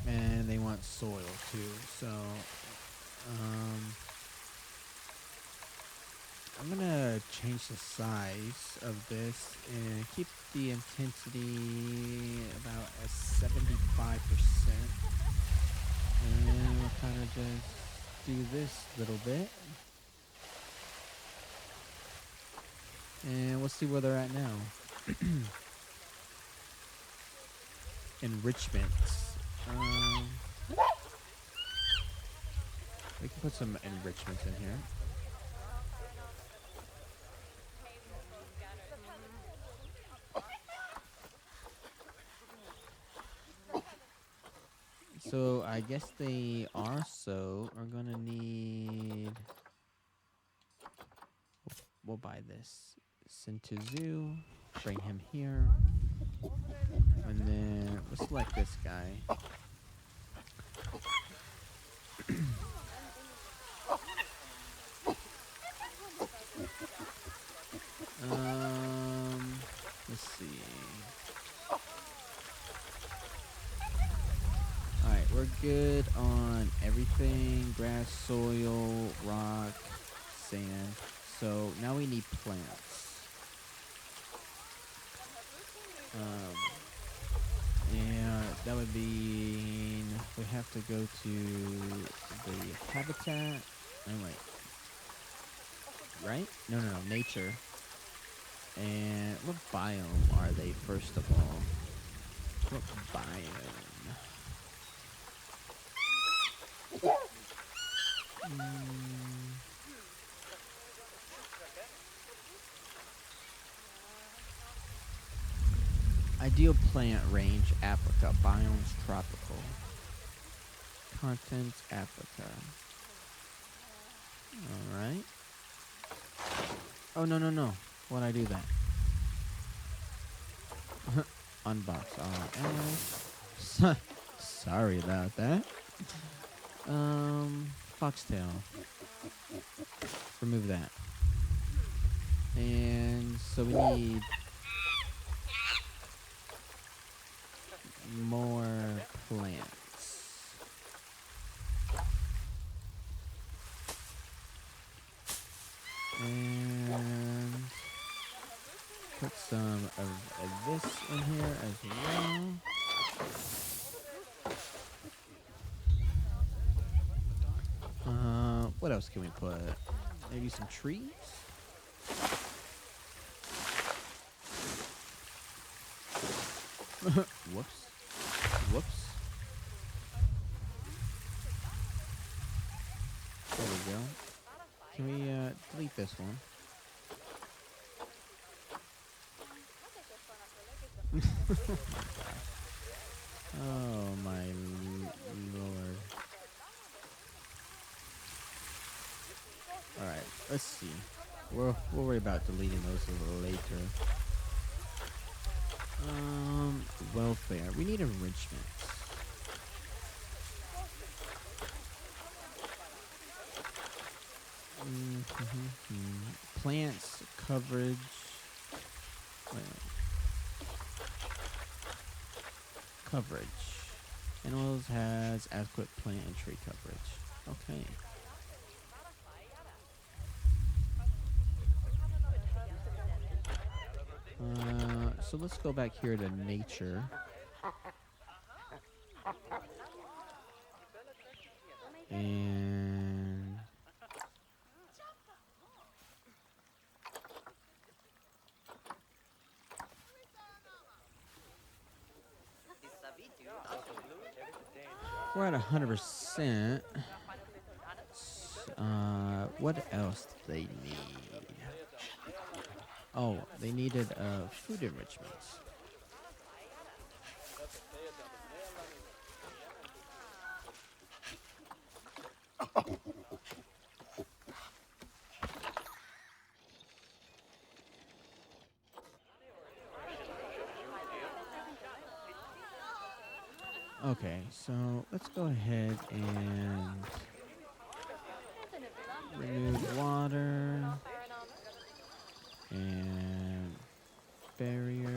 And they want soil too. So I'm gonna change the size of this and keep the intensity about at 75%. And we'll kind of just do this little bit. And we'll see where they're at now. Enrichments. We can put some enrichments in here. So I guess they also are gonna need. We'll buy this. Send to zoo. Bring him here. And then we'll select this guy. Let's see. Alright, we're good on everything. Grass, soil, rock, sand. So now we need plants. And that would be, we have to go to the habitat. Oh wait. Right? No, nature. And what biome are they, first of all? What biome? Ideal plant range, Africa. Biomes, tropical. Contents, Africa. Alright. Oh, no. Why'd I do that? Unbox all else. Sorry about that. Foxtail. Remove that. And so we need more plants. And put some of this in here as well. What else can we put? Maybe some trees? Whoops. There we go. Can we delete this one? Oh my lord. Alright, let's see. We'll worry about deleting those a little later. Welfare. We need enrichment. Plants coverage. Coverage. Animals has adequate plant and tree coverage. Okay. So let's go back here to nature. And we're at 100%. What else do they need? Oh, they needed food enrichments. Okay, so let's go ahead and remove water and barriers.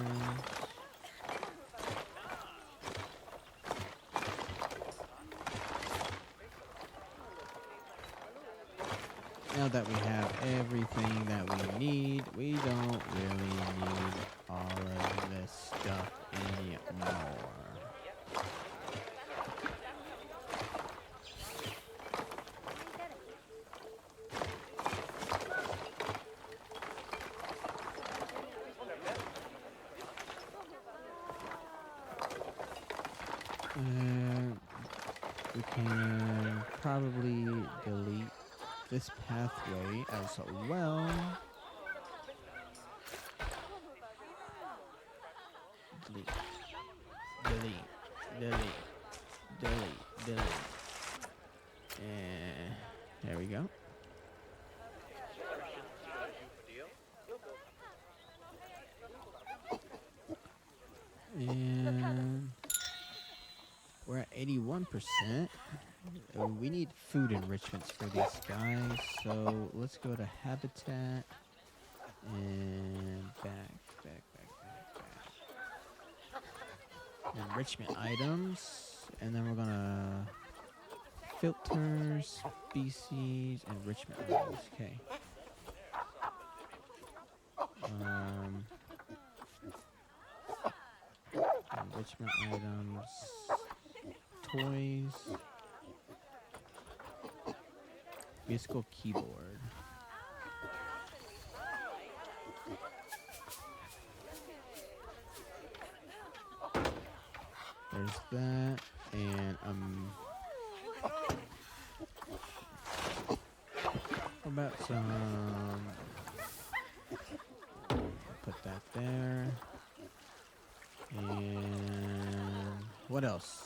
Now that we have everything that we need, we don't really need all of this stuff anymore. We can probably delete this pathway as well. Delete, delete, delete, delete, delete. And there we go. And we're at 81%. We need food enrichments for these guys, so let's go to habitat and back. Enrichment items, and then we're gonna filter species enrichment items. Okay. Enrichment items, toys, musical keyboard. There's that, and how about some? Put that there, and what else?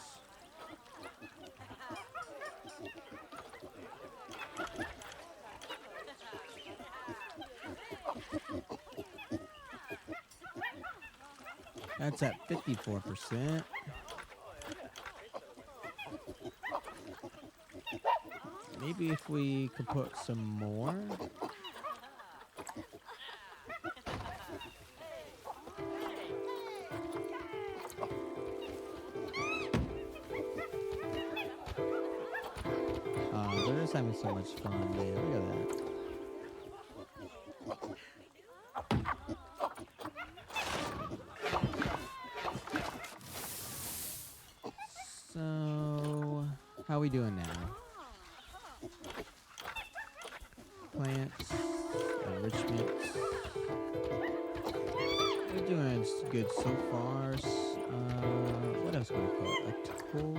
That's at 54%. Maybe if we could put some more. They're just having so much fun, man. Look at that. So, how are we doing now? Plants, enrichments. We're doing good so far. What else can we put? A tool.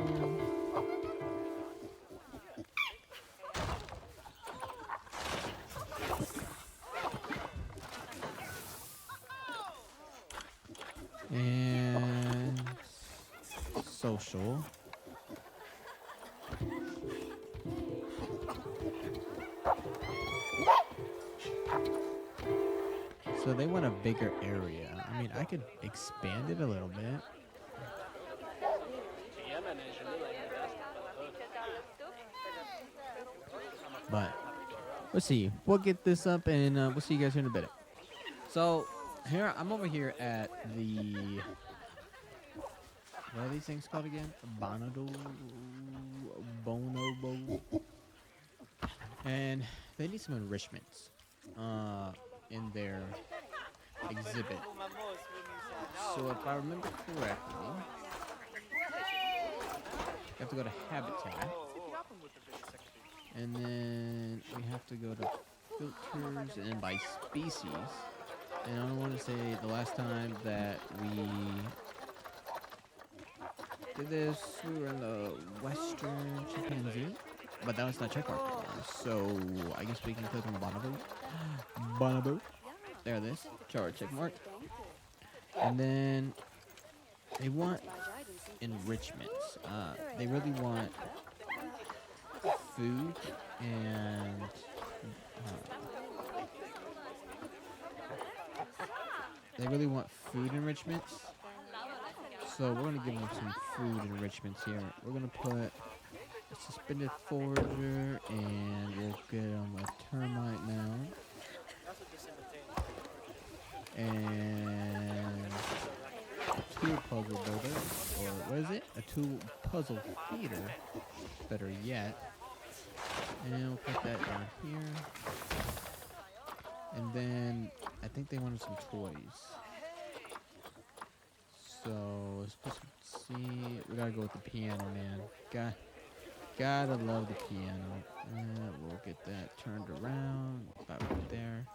And social. So they want a bigger area. I mean, I could expand it a little bit. But let's see. We'll get this up and we'll see you guys here in a bit. So here, I'm over here at the, what are these things called again? Bonobo. And they need some enrichments in their exhibit. So if I remember correctly, you have to go to habitat. And then we have to go to filters and then by species. And I want to say the last time that we did this. We were in the Western Chimpanzee, but that was not check mark anymore. So I guess we can click on Bonobo. Bonobo. There it is. Charge check mark. And then they want enrichments. They really want food and they really want food enrichments. So we're gonna give them some food enrichments here. We're gonna put a suspended forager, and we'll get them a termite mound, and a tool puzzle builder, or what is it? A tool puzzle feeder, better yet. And we'll put that down here. And then I think they wanted some toys. So let's put some, see, we gotta go with the piano, man. Gotta love the piano. We'll get that turned around, about right there.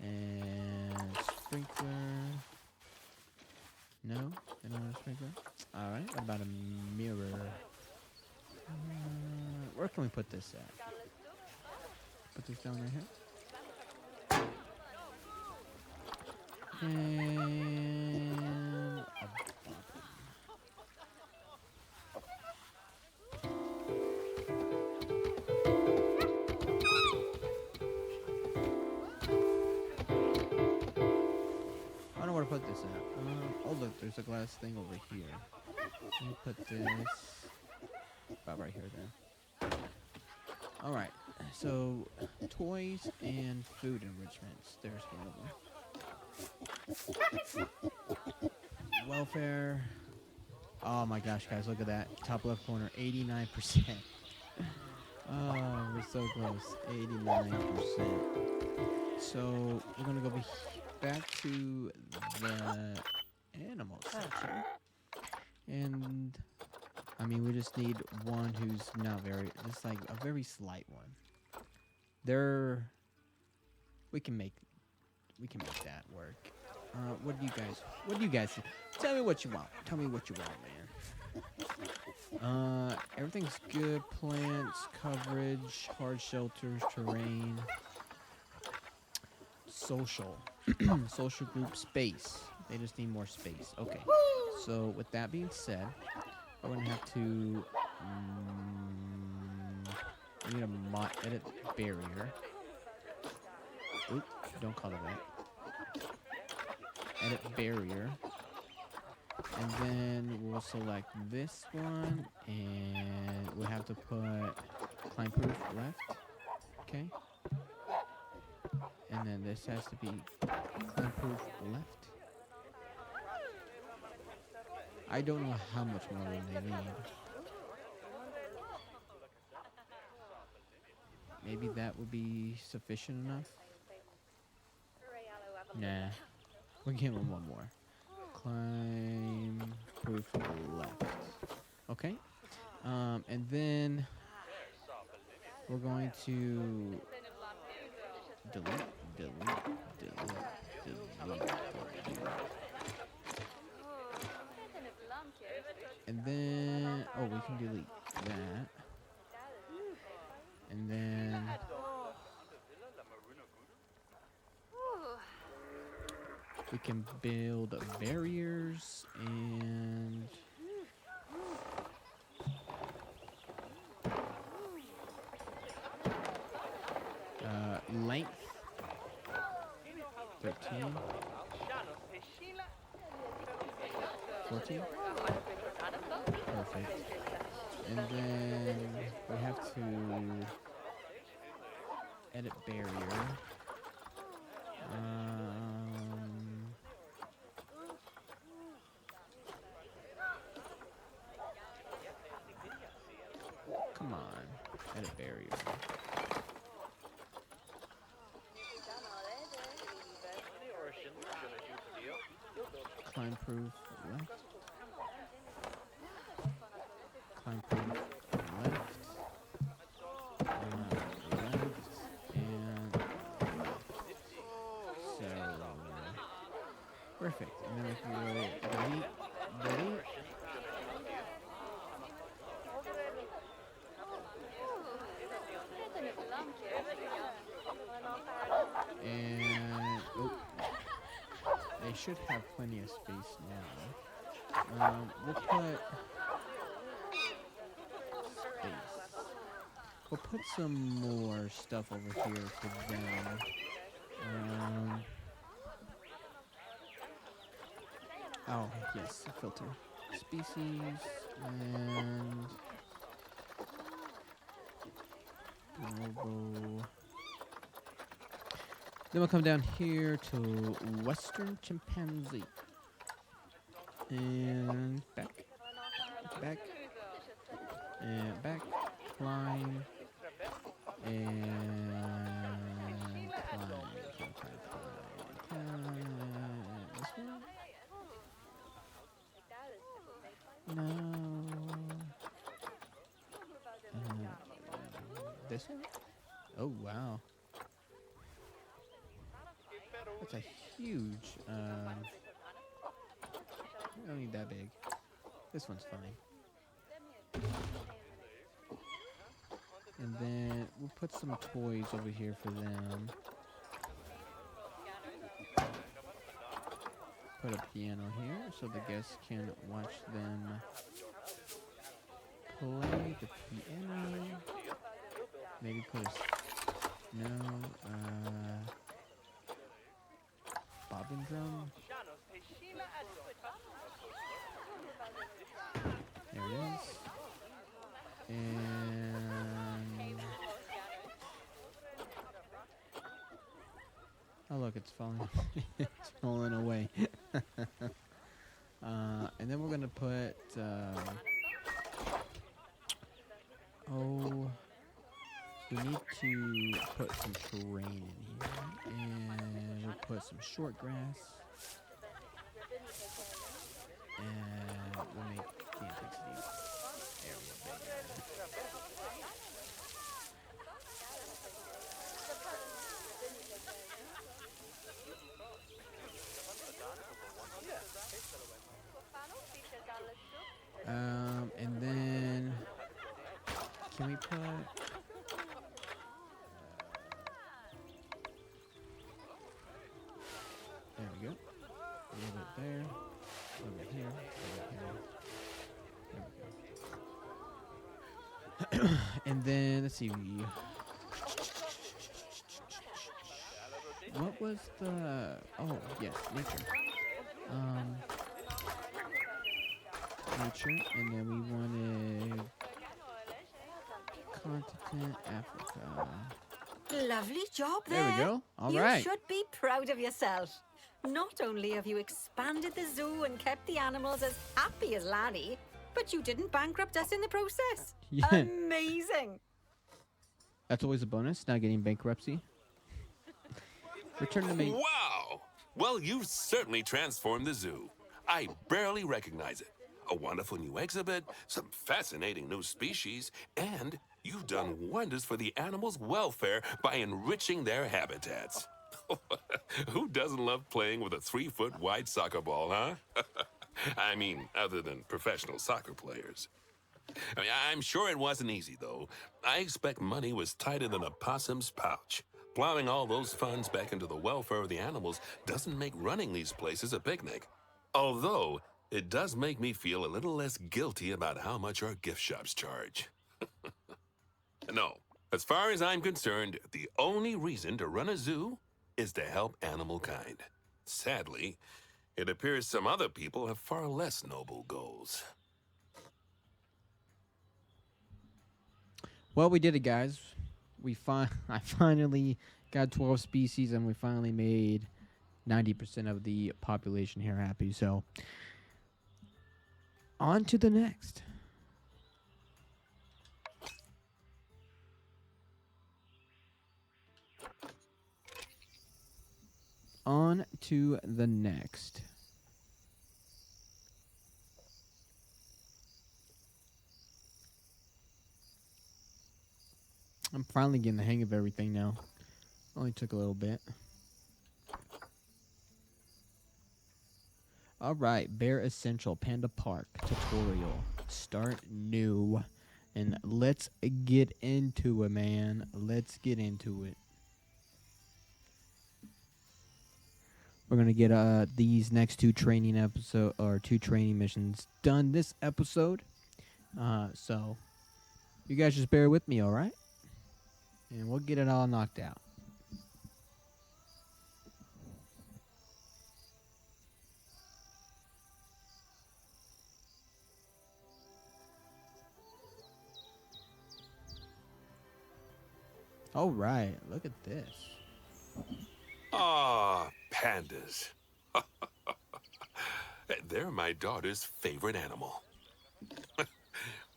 And sprinkler. No, they don't want a sprinkler. All right, what about a mirror? Where can we put this at? Put this down right here. And I don't know where to put this at. Oh look, there's a glass thing over here. Let me put this about right here then. Alright, so toys and food enrichments. There's one of them. Welfare. Oh my gosh, guys, look at that. Top left corner, 89%. Oh, we're so close. 89%. So we're gonna go back to the animal section. And I mean, we just need one who's not very, just like a very slight one. We can make that work. What do you guys think? Tell me what you want. Tell me what you want, man. Everything's good. Plants, coverage, hard shelters, terrain, social, social group, space. They just need more space. Okay. So with that being said, we're gonna have to we need a mod edit barrier. Oop, don't call it that. Edit barrier. And then we'll select this one, and we'll have to put climb proof left. Okay. And then this has to be climb proof left. I don't know how much more room they need. Maybe that would be sufficient enough. Nah. We'll give them one more. Climb proof left. Okay. And then we're going to delete. And then, oh, we can delete that. And then we can build barriers and length 13, 14. Perfect. And then we have to edit barrier. Come on, edit barrier. Climb proof left. Climb proof left. Left. And so perfect. And then we can go delete. And oh, they should have plenty of space now. We'll put space. We'll put some more stuff over here for them. Oh, yes, a filter. Species and global. Then we'll come down here to Western chimpanzee. And back. Back. And back. Climb. And climb. This one? No. This one? Oh, wow. That's a huge, we don't need that big. This one's fine. And then we'll put some toys over here for them. Put a piano here so the guests can watch them play the piano. Maybe put a bobbin drum. There it is. And oh look, it's falling. It's falling away. And then we're gonna put we need to put some terrain in here, and we'll put some short grass, and we'll make the intensity area bigger. And then can we put there we go. A little bit there, a little bit here, a little bit here. There we go. And then let's see. What was the? Oh yes, nature. Nature, and then we wanted continent Africa. Lovely job there. There we go. All you right. should be proud of yourself. Not only have you expanded the zoo and kept the animals as happy as Larry, but you didn't bankrupt us in the process. Yeah. Amazing. That's always a bonus, not getting bankruptcy. Return to me. Wow! Well, you've certainly transformed the zoo. I barely recognize it. A wonderful new exhibit, some fascinating new species, and you've done wonders for the animals' welfare by enriching their habitats. Who doesn't love playing with a 3-foot wide soccer ball, huh? I mean, other than professional soccer players. I'm sure it wasn't easy, though. I expect money was tighter than a possum's pouch. Plowing all those funds back into the welfare of the animals doesn't make running these places a picnic. Although, it does make me feel a little less guilty about how much our gift shops charge. No, as far as I'm concerned, the only reason to run a zoo is to help animal kind. Sadly, it appears some other people have far less noble goals. Well, we did it, guys. I finally got 12 species, and we finally made 90% of the population here happy. So, on to the next. On to the next. I'm finally getting the hang of everything now. Only took a little bit. All right, Bear Essential Panda Park tutorial. Start new. And let's get into it, man. Let's get into it. We're gonna get these next two training episode or two training missions done this episode. So you guys just bear with me, all right? And we'll get it all knocked out. All right, look at this. Ah, pandas. They're my daughter's favorite animal.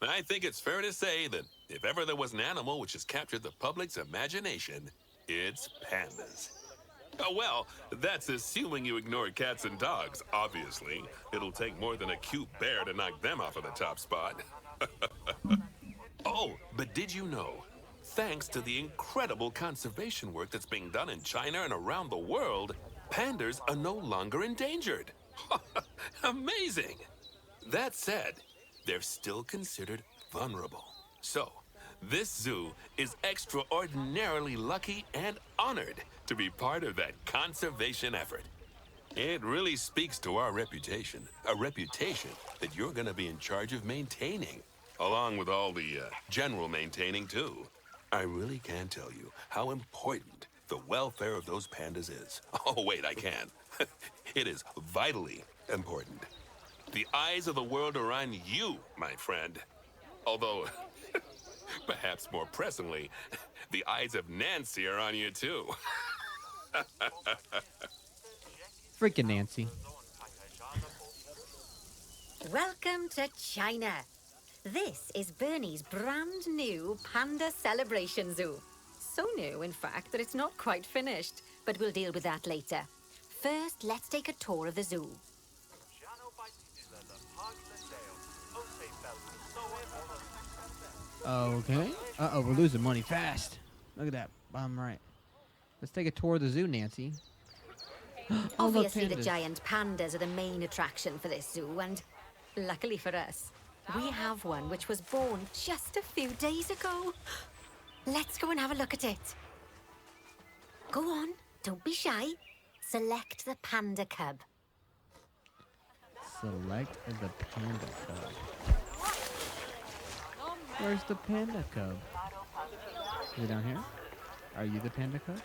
I think it's fair to say that if ever there was an animal which has captured the public's imagination, it's pandas. Oh, well, that's assuming you ignore cats and dogs, obviously. It'll take more than a cute bear to knock them off of the top spot. Oh, but did you know? Thanks to the incredible conservation work that's being done in China and around the world, pandas are no longer endangered. Amazing! That said, they're still considered vulnerable. So, this zoo is extraordinarily lucky and honored to be part of that conservation effort. It really speaks to our reputation, a reputation that you're going to be in charge of maintaining, along with all the general maintaining, too. I really can't tell you how important the welfare of those pandas is. Oh, wait, I can. It is vitally important. The eyes of the world are on you, my friend. Although, perhaps more pressingly, the eyes of Nancy are on you, too. Freaking Nancy. Welcome to China. This is Bernie's brand new Panda Celebration Zoo. So new, in fact, that it's not quite finished. But we'll deal with that later. First, let's take a tour of the zoo. Okay. Uh-oh, we're losing money fast. Look at that. I'm right. Let's take a tour of the zoo, Nancy. Oh, look, Obviously, the pandas. giant pandas are the main attraction for this zoo, and luckily for us, we have one which was born just a few days ago. Let's go and have a look at it. Go on, don't be shy. Select the panda cub. Select the panda cub. Where's the panda cub? Is it down here? Are you the panda cub?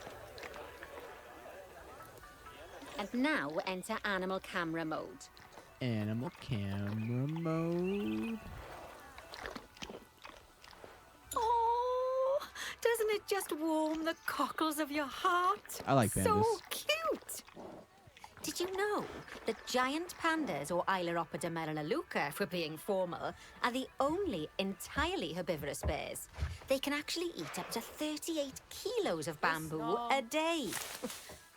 And now enter animal camera mode. Animal camera mode. Oh, doesn't it just warm the cockles of your heart? I like pandas. So cute. Did you know that giant pandas, or Ailuropoda melaleuca, if we're being formal, are the only entirely herbivorous bears? They can actually eat up to 38 kilos of bamboo a day.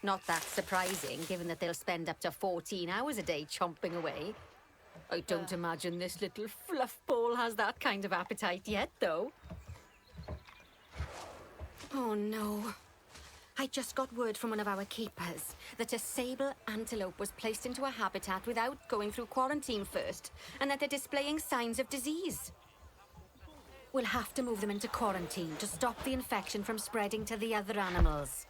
Not that surprising, given that they'll spend up to 14 hours a day chomping away. I don't imagine this little fluff ball has that kind of appetite yet, though. Oh, no. I just got word from one of our keepers that a sable antelope was placed into a habitat without going through quarantine first, and that they're displaying signs of disease. We'll have to move them into quarantine to stop the infection from spreading to the other animals.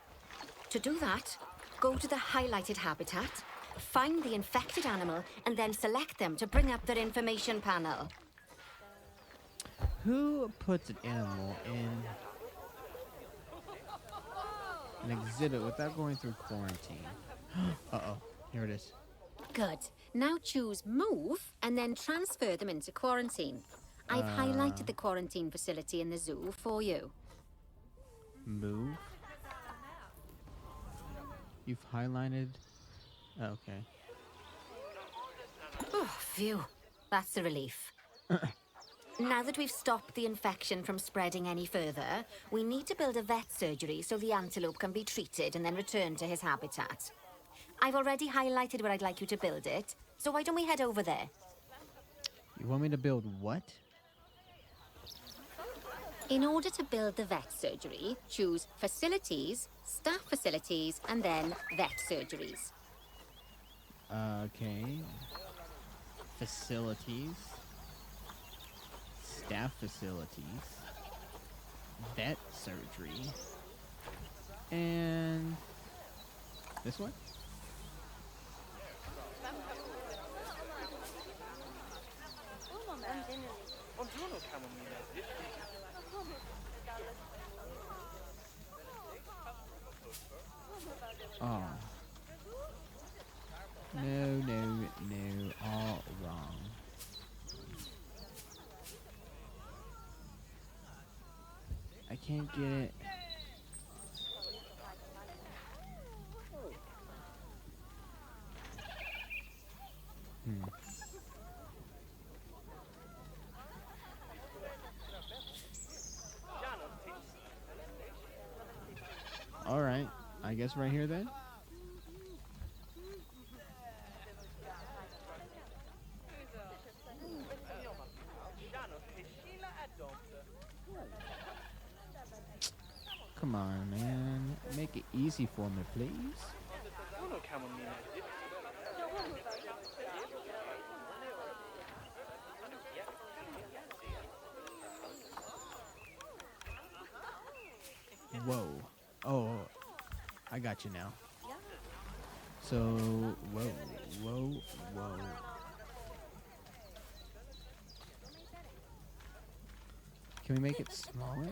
To do that, go to the highlighted habitat, find the infected animal, and then select them to bring up their information panel. Who puts an animal in an exhibit without going through quarantine? Uh-oh, here it is. Good. Now choose Move and then transfer them into quarantine. I've highlighted the quarantine facility in the zoo for you. Move. You've highlighted. Okay. Oh, phew. That's a relief. Now that we've stopped the infection from spreading any further, we need to build a vet surgery so the antelope can be treated and then returned to his habitat. I've already highlighted where I'd like you to build it, so why don't we head over there? You want me to build what? In order to build the vet surgery, choose Facilities, Staff Facilities, and then Vet Surgeries. Okay. Facilities. staff facilities, vet surgery, and this one? Oh. No, all wrong. I can't get it. All right, I guess right here then. Come on, man. Make it easy for me, please. Whoa. Oh, I got you now. So, whoa. Can we make it smaller?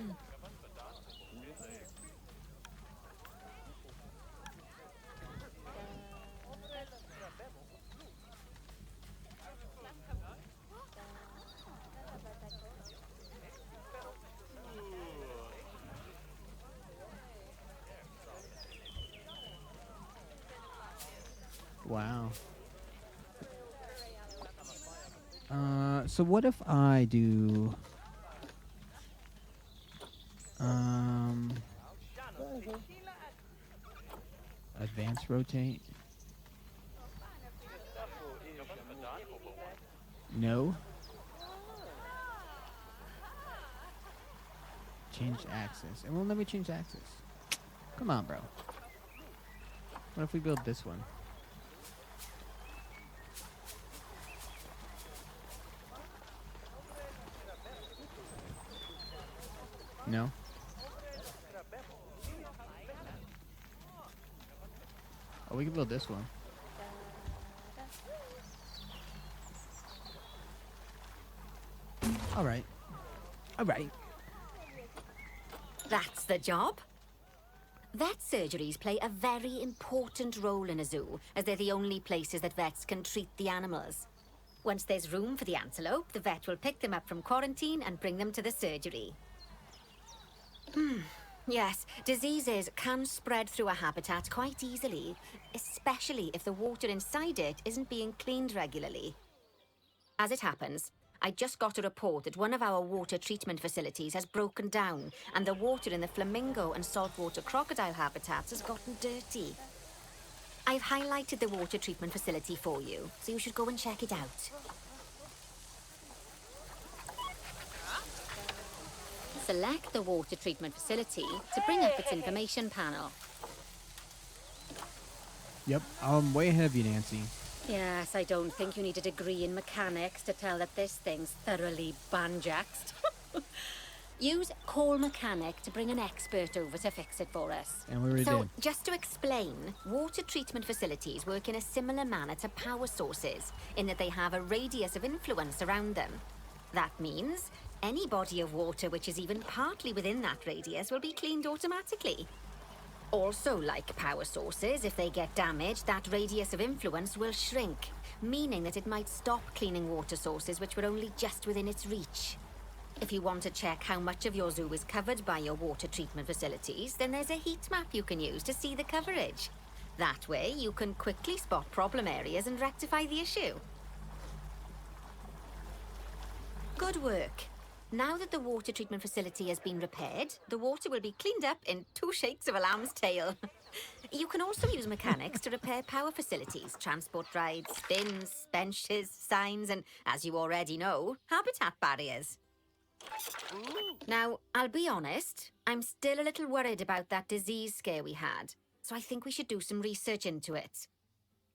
Wow. So what if I do advance rotate? No. Change axis. It won't let me change axis. Come on, bro. What if we build this one? No? Oh, we can build this one. Alright. Alright. That's the job. Vet surgeries play a very important role in a zoo, as they're the only places that vets can treat the animals. Once there's room for the antelope, the vet will pick them up from quarantine and bring them to the surgery. Yes, diseases can spread through a habitat quite easily, especially if the water inside it isn't being cleaned regularly. As it happens, I just got a report that one of our water treatment facilities has broken down and the water in the flamingo and saltwater crocodile habitats has gotten dirty. I've highlighted the water treatment facility for you, so you should go and check it out. Select the water treatment facility to bring up its information panel. Yep, I'm way ahead of you, Nancy. Yes, I don't think you need a degree in mechanics to tell that this thing's thoroughly banjaxed. Use call mechanic to bring an expert over to fix it for us. And we already So, did. just to explain, water treatment facilities work in a similar manner to power sources, in that they have a radius of influence around them. That means any body of water which is even partly within that radius will be cleaned automatically. Also, like power sources, if they get damaged, that radius of influence will shrink, meaning that it might stop cleaning water sources which were only just within its reach. If you want to check how much of your zoo is covered by your water treatment facilities, then there's a heat map you can use to see the coverage. That way, you can quickly spot problem areas and rectify the issue. Good work. Now that the water treatment facility has been repaired, the water will be cleaned up in 2 shakes of a lamb's tail. You can also use mechanics to repair power facilities, transport rides, bins, benches, signs, and, as you already know, habitat barriers. Now, I'll be honest, I'm still a little worried about that disease scare we had, so I think we should do some research into it.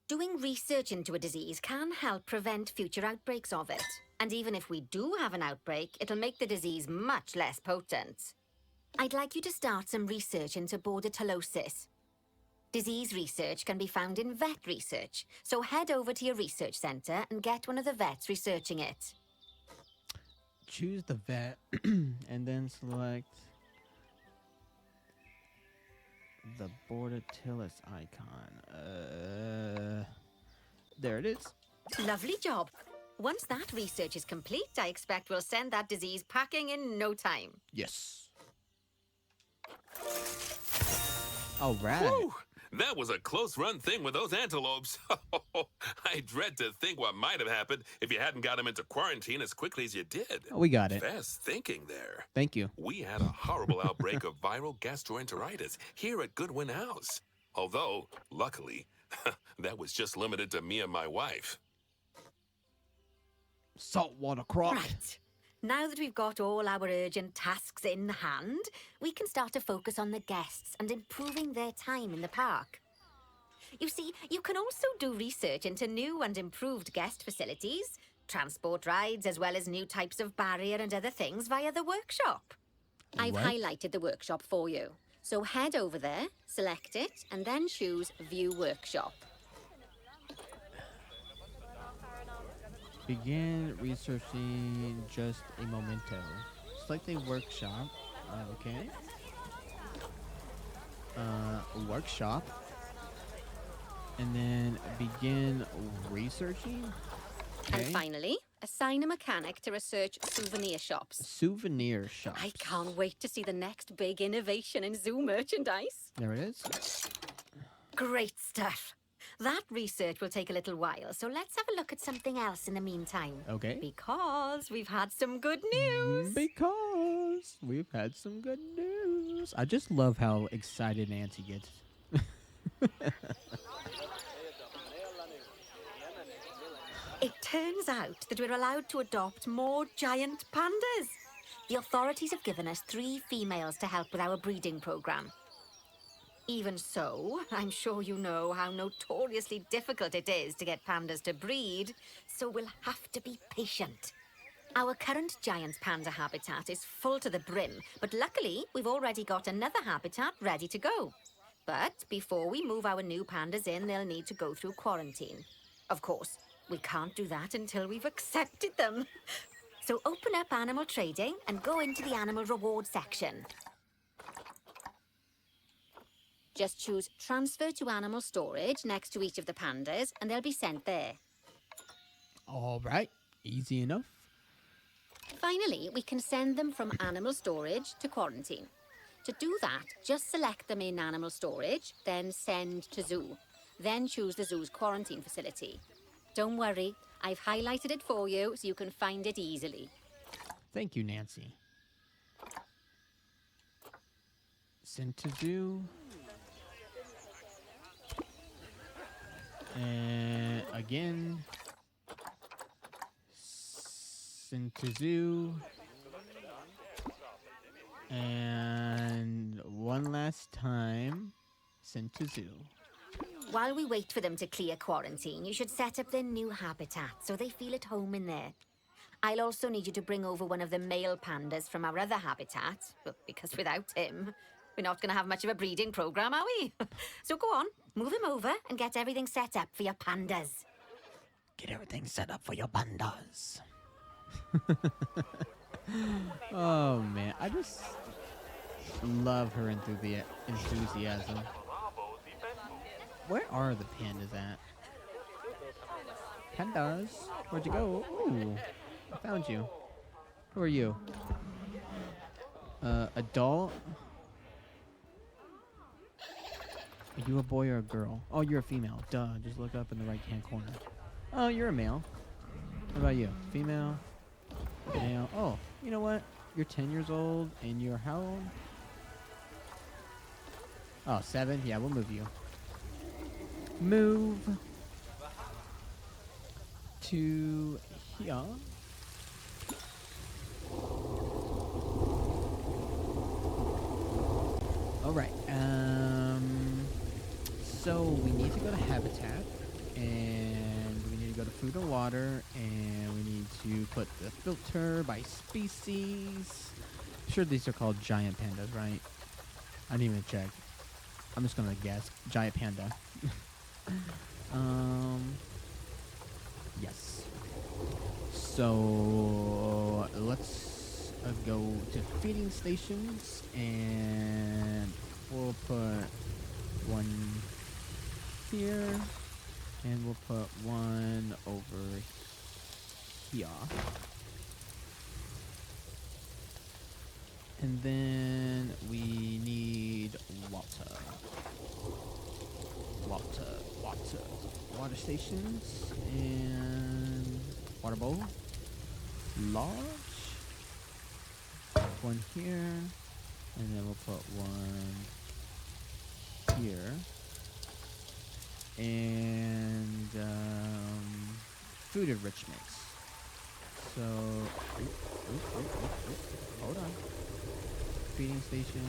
Doing research into a disease can help prevent future outbreaks of it, And even if we do have an outbreak, it'll make the disease much less potent. I'd like you to start some research into bordetellosis. Disease research can be found in vet research, so head over to your research centre and get one of the vets researching it. Choose the vet and then select the Bordetellus icon. There it is. Lovely job. Once that research is complete, I expect we'll send that disease packing in no time. Yes. All right. Whew! That was a close-run thing with those antelopes. I dread to think what might have happened if you hadn't got them into quarantine as quickly as you did. Oh, we got it. Fast thinking there. Thank you. We had a horrible outbreak of viral gastroenteritis here at Goodwin House. Although, luckily, that was just limited to me and my wife. Saltwater croc. Right. Now that we've got all our urgent tasks in hand, we can start to focus on the guests and improving their time in the park. You see, you can also do research into new and improved guest facilities, transport rides, as well as new types of barrier and other things via the workshop. I've What? highlighted the workshop for you. So head over there, select it, and then choose View Workshop. Begin researching just a memento. Select a workshop. Okay. Workshop. And then begin researching. And Okay. finally, assign a mechanic to research souvenir shops. Souvenir shop. I can't wait to see the next big innovation in zoo merchandise. There it is. Great stuff. That research will take a little while, so let's have a look at something else in the meantime. Okay. Because we've had some good news. Because we've had some good news. I just love how excited Nancy gets. It turns out that we're allowed to adopt more giant pandas. The authorities have given us 3 females to help with our breeding program. Even so, I'm sure you know how notoriously difficult it is to get pandas to breed, so we'll have to be patient. Our current giant panda habitat is full to the brim, but luckily we've already got another habitat ready to go. But before we move our new pandas in, they'll need to go through quarantine. Of course, we can't do that until we've accepted them. So open up animal trading and go into the animal reward section. Just choose Transfer to Animal Storage next to each of the pandas, and they'll be sent there. All right. Easy enough. Finally, we can send them from animal storage to quarantine. To do that, just select them in animal storage, then send to zoo. Then choose the zoo's quarantine facility. Don't worry, I've highlighted it for you so you can find it easily. Thank you, Nancy. Send to zoo. And again. Send to zoo. And one last time. Send to zoo. While we wait for them to clear quarantine, you should set up their new habitat so they feel at home in there. I'll also need you to bring over one of the male pandas from our other habitat, because without him, we're not going to have much of a breeding program, are we? So go on, move him over and get everything set up for your pandas. Get everything set up for your pandas. Oh, man. I just love her enthusiasm. Where are the pandas at? Pandas? Where'd you go? Ooh, I found you. Who are you? Adult? Are you a boy or a girl? Oh, you're a female. Duh, just look up in the right-hand corner. Oh, you're a male. What about you? Female? Male? Oh, you know what? You're 10 years old, and you're how old? Oh, 7? Yeah, we'll move you. Move to here. All right. So we need to go to habitat, and we need to need to go to food and water, and we need to put the filter by species. I'm sure these are called giant pandas, right? I didn't even check. I'm just gonna guess giant panda. Yes. So let's go to feeding stations, and we'll put one here, and we'll put one over here. And then we need water. Water stations and water bowl. Large. One here. And then we'll put one here. And food enrichments. So, hold on. Feeding station,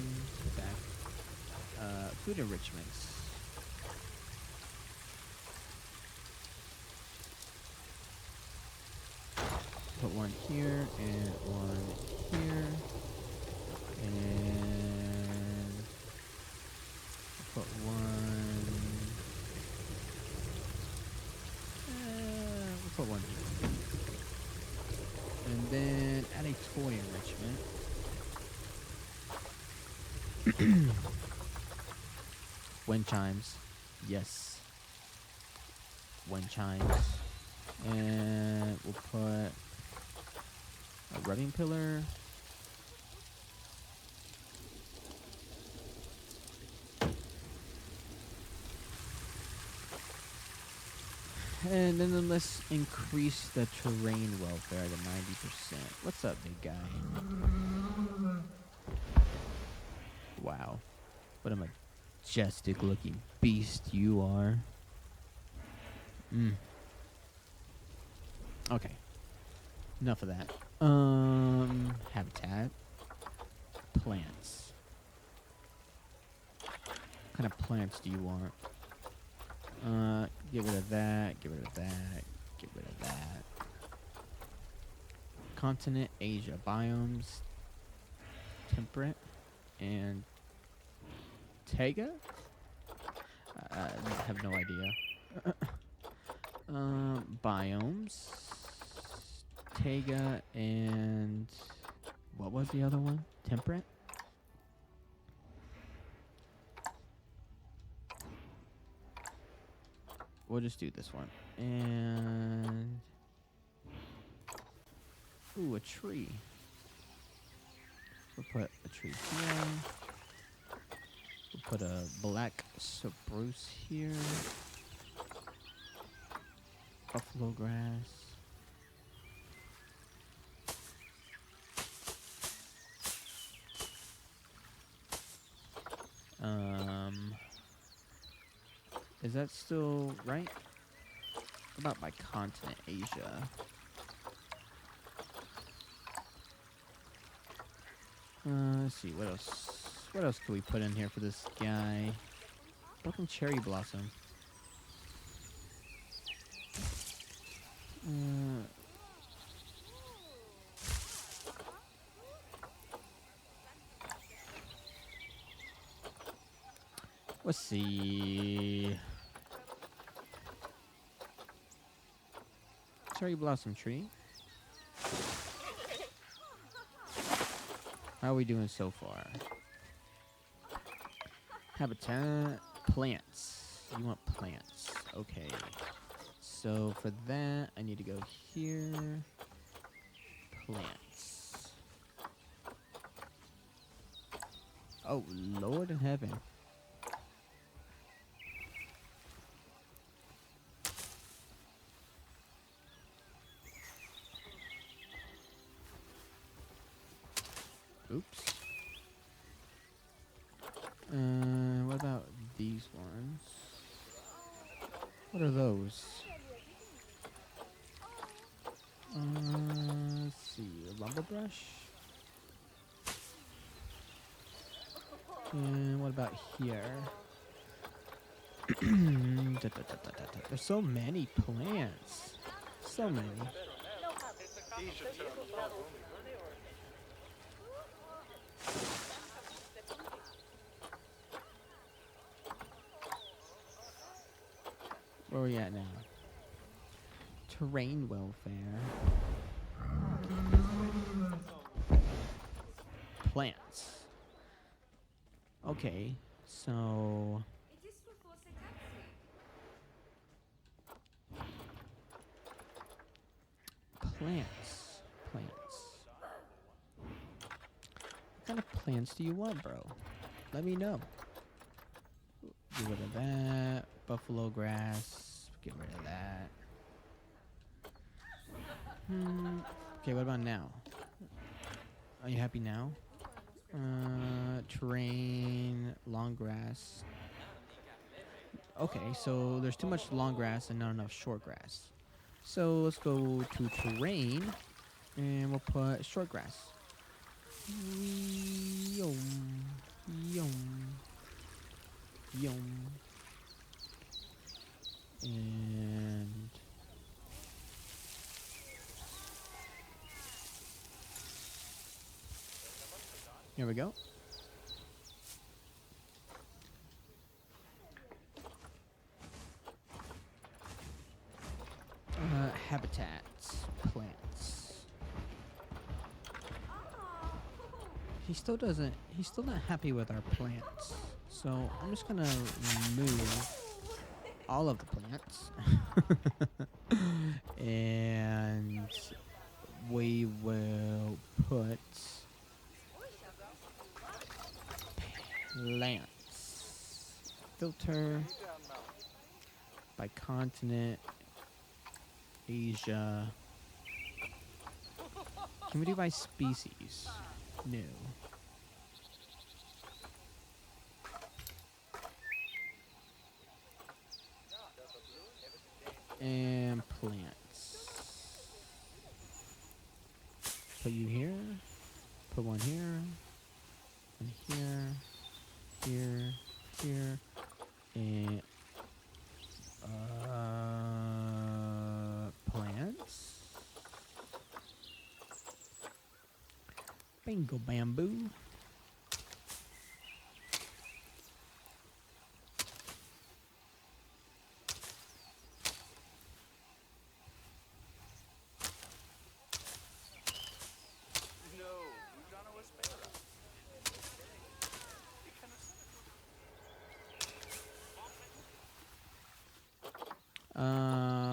back. Food enrichments. Put one here and one here, and put one. We'll put one here, and then add a toy enrichment. Wind chimes, yes. Wind chimes, and we'll put a rubbing pillar. And then let's increase the terrain welfare to 90%. What's up, big guy? Wow. What a majestic looking beast you are. Okay. Enough of that. Habitat. Plants. What kind of plants do you want? Get rid of that, get rid of that, get rid of that. Continent Asia. Biomes. Temperate. And Taiga? I have no idea. Biomes. Taiga and what was the other one? Temperate? We'll just do this one. And ooh, a tree. We'll put a tree here. We'll put a black spruce here. Buffalo grass. Is that still right? What about my continent, Asia? Let's see, what else? What else can we put in here for this guy? Broken cherry blossom. Let's see. Cherry blossom tree. How are we doing so far? Habitat. Plants. You want plants. Okay. So for that, I need to go here. Plants. Oh, Lord in heaven. Oops. What about these ones? What are those? Let's see. Lumber brush. And what about here? There's so many plants. So many. Where are we at now? Terrain welfare. Plants. Okay, so plants. Plants. What kind of plants do you want, bro? Let me know. Get rid of that. Buffalo grass. Get rid of that. Okay, what about now? Are you happy now? Terrain, long grass. Okay, so there's too much long grass and not enough short grass. So let's go to terrain, and we'll put short grass. Yum, yum, yum. And here we go. Habitats, plants. He's still not happy with our plants. So I'm just gonna remove all of the plants. And we will put plants. Filter by continent. Asia. Can we do by species? No. And plants. Put you here. Put one here. One here. Here. And plants. Bingo bamboo.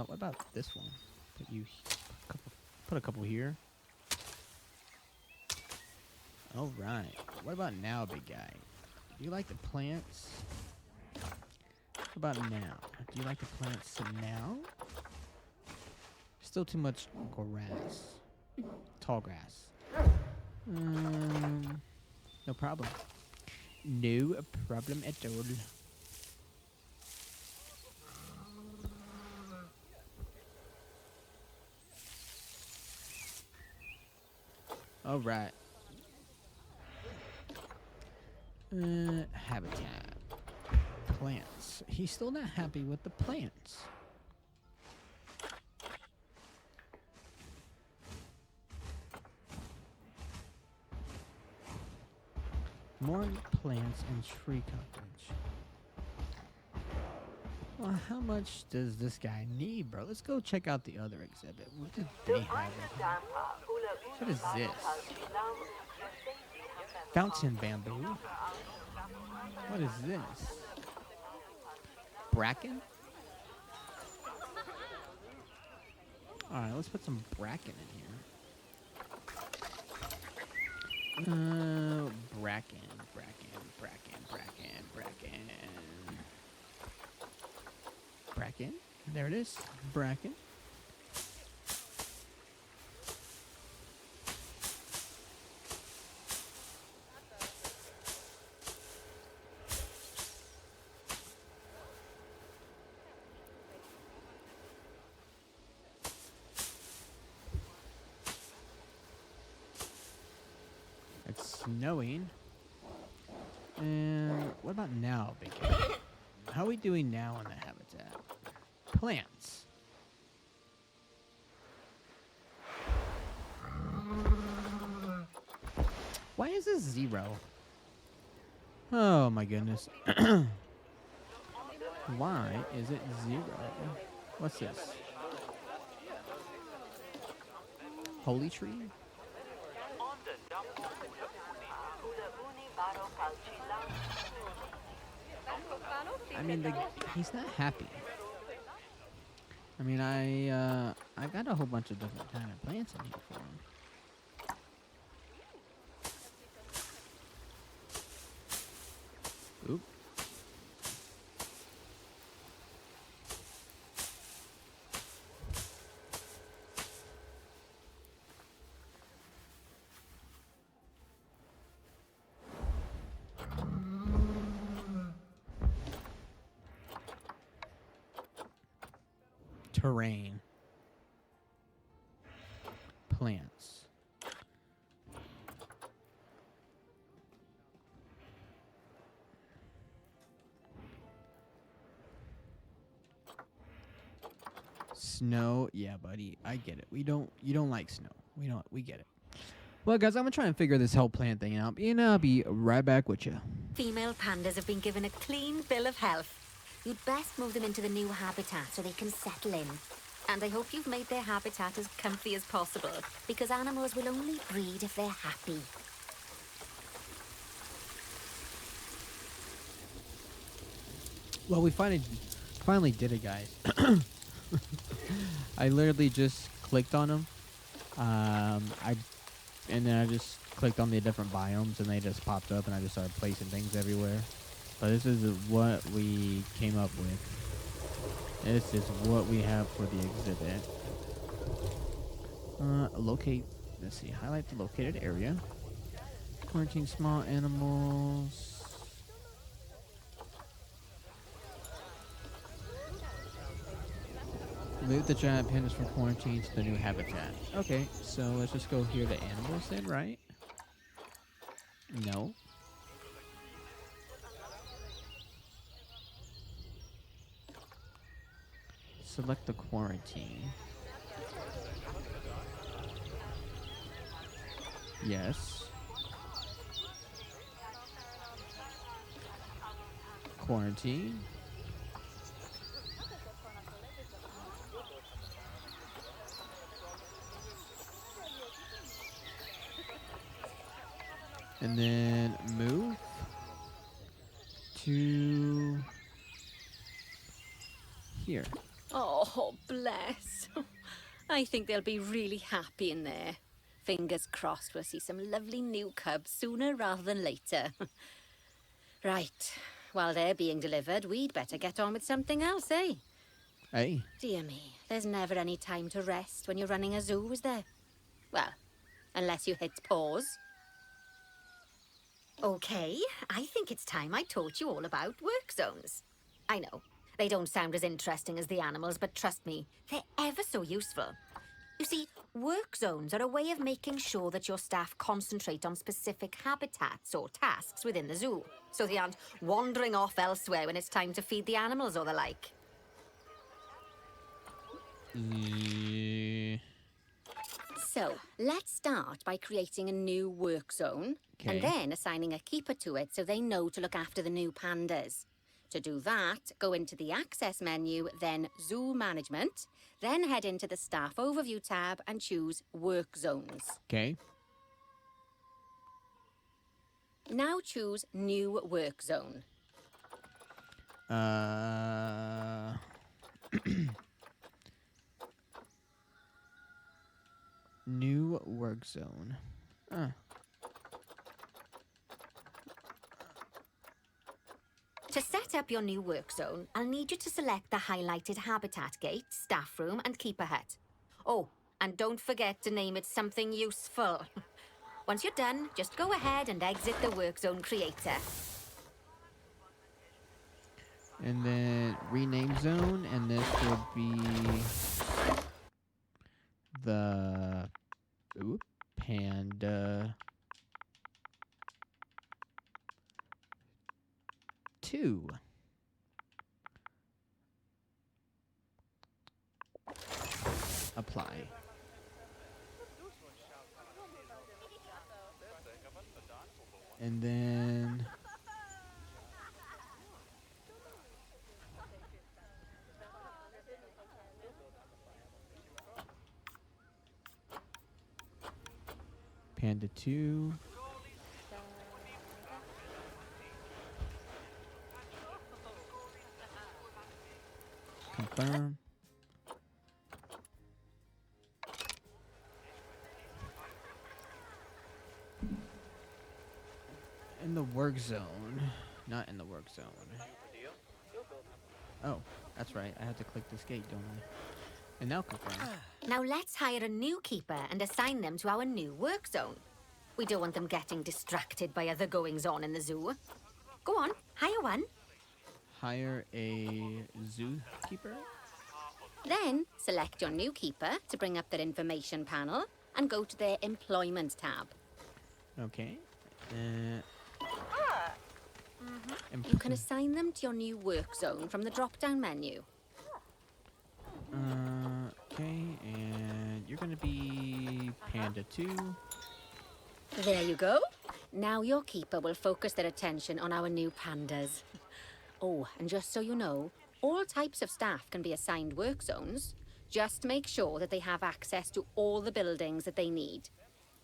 What about this one? Put a couple here. All right. What about now, big guy? Do you like the plants? What about now? Do you like the plants now? Still too much grass. Tall grass. No problem. No problem at all. All right. Habitat. Plants. He's still not happy with the plants. More plants and tree coverage. Well, how much does this guy need, bro? Let's go check out the other exhibit. What did they have in here? What is this? Fountain bamboo? What is this? Bracken? Alright, let's put some bracken in here. Bracken. Bracken. There it is. Bracken. It's snowing. And what about now, big guy? How are we doing now in the habitat? Plants. Why is this 0? Oh my goodness. Why is it 0? What's this? Holy tree? I mean, he's not happy. I mean, I got a whole bunch of different kind of plants in here for him. Oop. Terrain. Plants. Snow. Yeah, buddy. I get it. You don't like snow. We get it. Well, guys, I'm gonna try and figure this whole plant thing out. I'll be right back with you. Female pandas have been given a clean bill of health. You'd best move them into the new habitat so they can settle in. And I hope you've made their habitat as comfy as possible, because animals will only breed if they're happy. Well, we finally did it, guys. I literally just clicked on them. And then I just clicked on the different biomes, and they just popped up, and I just started placing things everywhere. But this is what we came up with. This is what we have for the exhibit. Locate. Let's see. Highlight the located area. Quarantine small animals. Move the giant pandas from quarantine to the new habitat. Okay, so let's just go here to animals then, right? No. Select the quarantine. Yes. Quarantine. And then move to here. Oh, bless. I think they'll be really happy in there. Fingers crossed we'll see some lovely new cubs sooner rather than later. Right. While they're being delivered, we'd better get on with something else, eh? Hey. Dear me, there's never any time to rest when you're running a zoo, is there? Well, unless you hit pause. Okay, I think it's time I taught you all about work zones. I know, they don't sound as interesting as the animals, but trust me, they're ever so useful. You see, work zones are a way of making sure that your staff concentrate on specific habitats or tasks within the zoo, so they aren't wandering off elsewhere when it's time to feed the animals or the like. So, let's start by creating a new work zone, Okay. and then assigning a keeper to it so they know to look after the new pandas. To do that, go into the Access menu, then Zoo Management, then head into the Staff Overview tab and choose Work Zones. Okay. Now choose New Work Zone. New work zone. To set up your new work zone, I'll need you to select the highlighted habitat gate, staff room, and keeper hut. Oh, and don't forget to name it something useful. Once you're done, just go ahead and exit the work zone creator. And then rename zone, and this would be the Panda 2. apply. And then Panda 2. Confirm. In the work zone. Not in the work zone. Oh, that's right. I have to click this gate, don't I? And now confirm. Now let's hire a new keeper and assign them to our new work zone. We don't want them getting distracted by other goings-on in the zoo. Go on, hire one. Hire a zookeeper. Then select your new keeper to bring up their information panel and go to their employment tab. Okay. You can assign them to your new work zone from the drop-down menu. Okay, and you're gonna be Panda 2. There you go. Now your keeper will focus their attention on our new pandas. Oh, and just so you know, all types of staff can be assigned work zones. Just make sure that they have access to all the buildings that they need.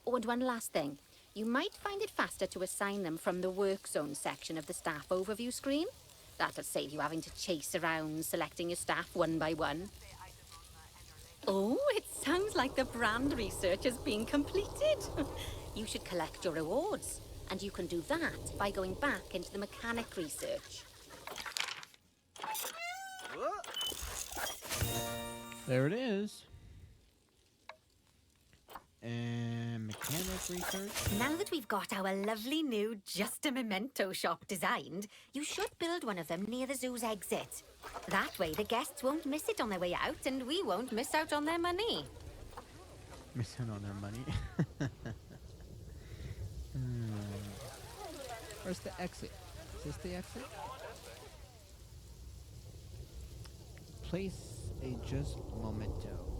Oh, and one last thing. You might find it faster to assign them from the work zone section of the staff overview screen. That'll save you having to chase around selecting your staff one by one. Oh, it sounds like the brand research has been completed. You should collect your rewards, and you can do that by going back into the mechanic research. There it is. And mechanic research. Now that we've got our lovely new Just a Memento shop designed, you should build one of them near the zoo's exit. That way the guests won't miss it on their way out, and we won't miss out on their money. Miss out on their money. Where's the exit? Is this the exit? Place a Just Memento.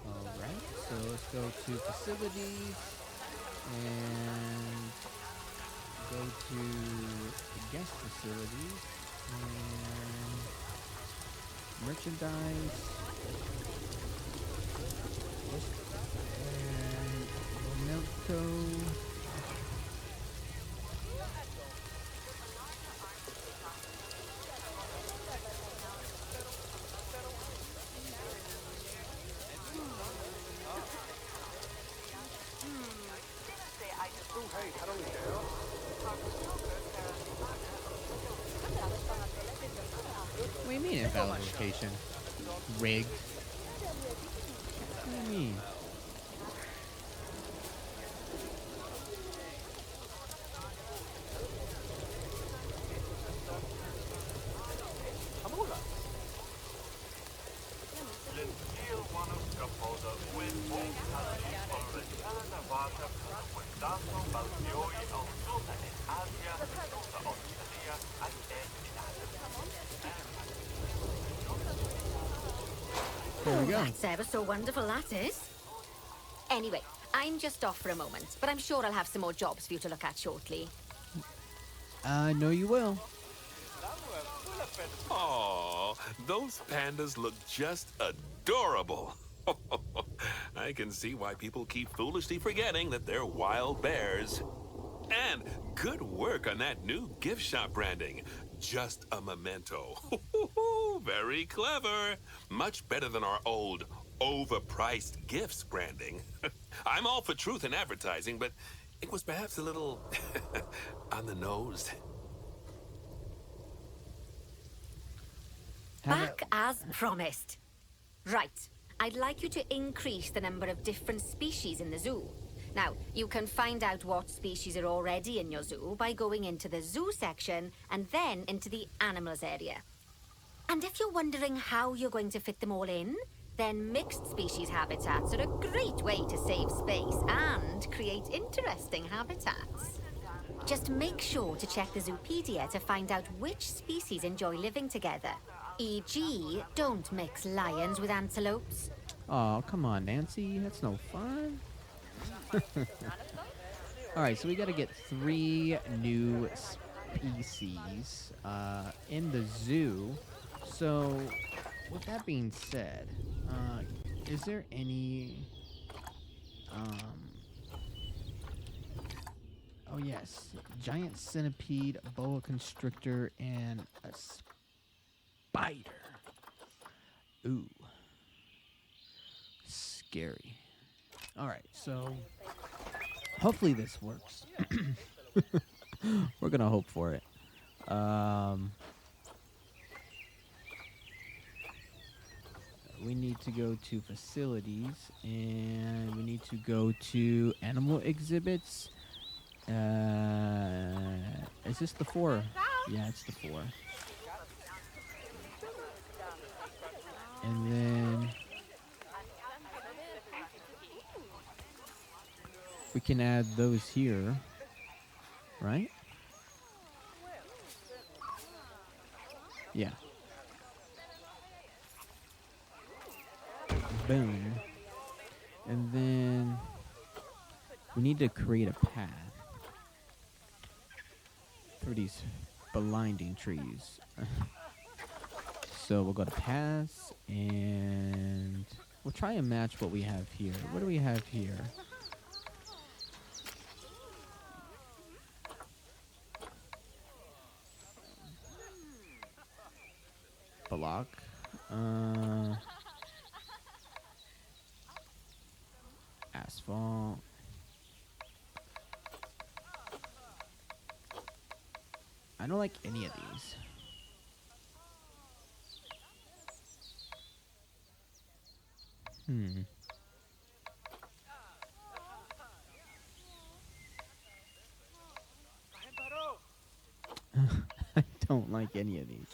Alright, so let's go to facilities and go to the guest facilities and merchandise and memento. What do you mean invalid location? Rigged. What do you mean? There we go. That's ever so wonderful, that is. Anyway, I'm just off for a moment, but I'm sure I'll have some more jobs for you to look at shortly. I know you will. Aw, those pandas look just adorable. I can see why people keep foolishly forgetting that they're wild bears. And good work on that new gift shop branding. Just a memento. Very clever. Much better than our old overpriced gifts branding. I'm all for truth in advertising, but it was perhaps a little on the nose. Back as promised. Right. I'd like you to increase the number of different species in the zoo. Now, you can find out what species are already in your zoo by going into the zoo section and then into the animals area. And if you're wondering how you're going to fit them all in, then mixed species habitats are a great way to save space and create interesting habitats. Just make sure to check the Zoopedia to find out which species enjoy living together. E.g., don't mix lions with antelopes. Oh, come on, Nancy. That's no fun. All right, so we got to get 3 new species in the zoo. So, with that being said, is there any? Um, oh yes, giant centipede, boa constrictor, and a spider. Ooh, scary. All right, so hopefully this works. We're gonna hope for it. We need to go to facilities, and we need to go to animal exhibits. Is this the 4? Yeah, it's the 4. And then we can add those here, right? Yeah. Boom. And then we need to create a path for these blinding trees. So we'll go to paths, and we'll try and match what we have here. What do we have here? Block. Asphalt. I don't like any of these. I don't like any of these.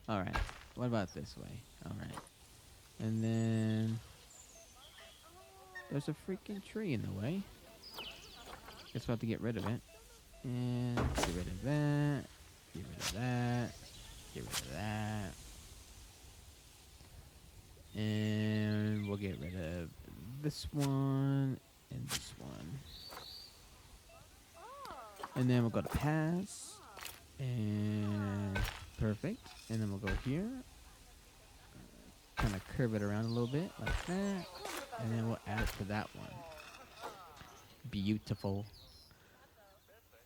All right. What about this way? All right. And then there's a freaking tree in the way. Guess we'll have to get rid of it. And get rid of that. Get rid of that. Get rid of that. And we'll get rid of this one and this one. And then we'll go to pass. And perfect. And then we'll go here. Kind of curve it around a little bit like that. And then we'll add it to that one. Beautiful.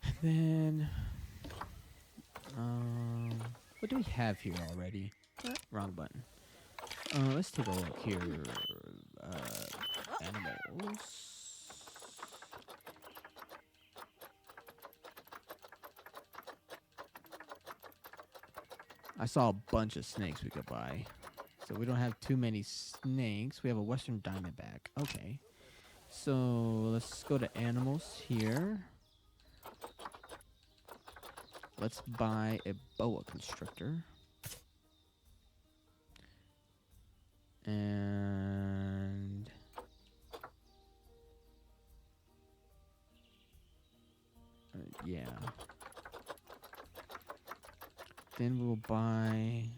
And then, what do we have here already? Wrong button. Let's take a look here. Animals. I saw a bunch of snakes we could buy. So we don't have too many snakes. We have a western diamondback. Okay. So let's go to animals here. Let's buy a boa constrictor. And yeah. Then we'll buy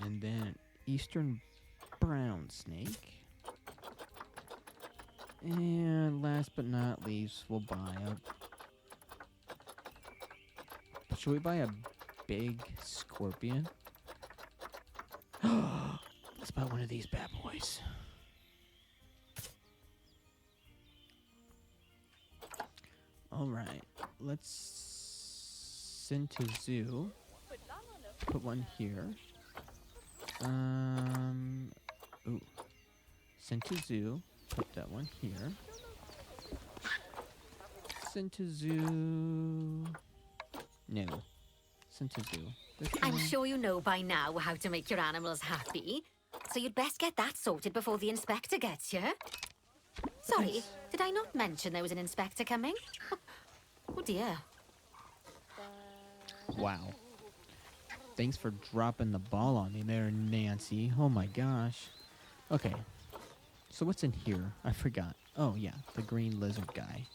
and then eastern brown snake. And last but not least, we'll buy a... Should we buy a big scorpion? Let's buy one of these bad boys. Alright, let's send to zoo. Put one here. Ooh. Send to zoo. Put that one here. Send to zoo. No. Send to zoo. I'm sure you know by now how to make your animals happy. So you'd best get that sorted before the inspector gets here. Sorry, did I not mention there was an inspector coming? Oh dear. Wow. Thanks for dropping the ball on me there, Nancy. Oh my gosh. Okay. So what's in here? I forgot. Oh yeah, the green lizard guy.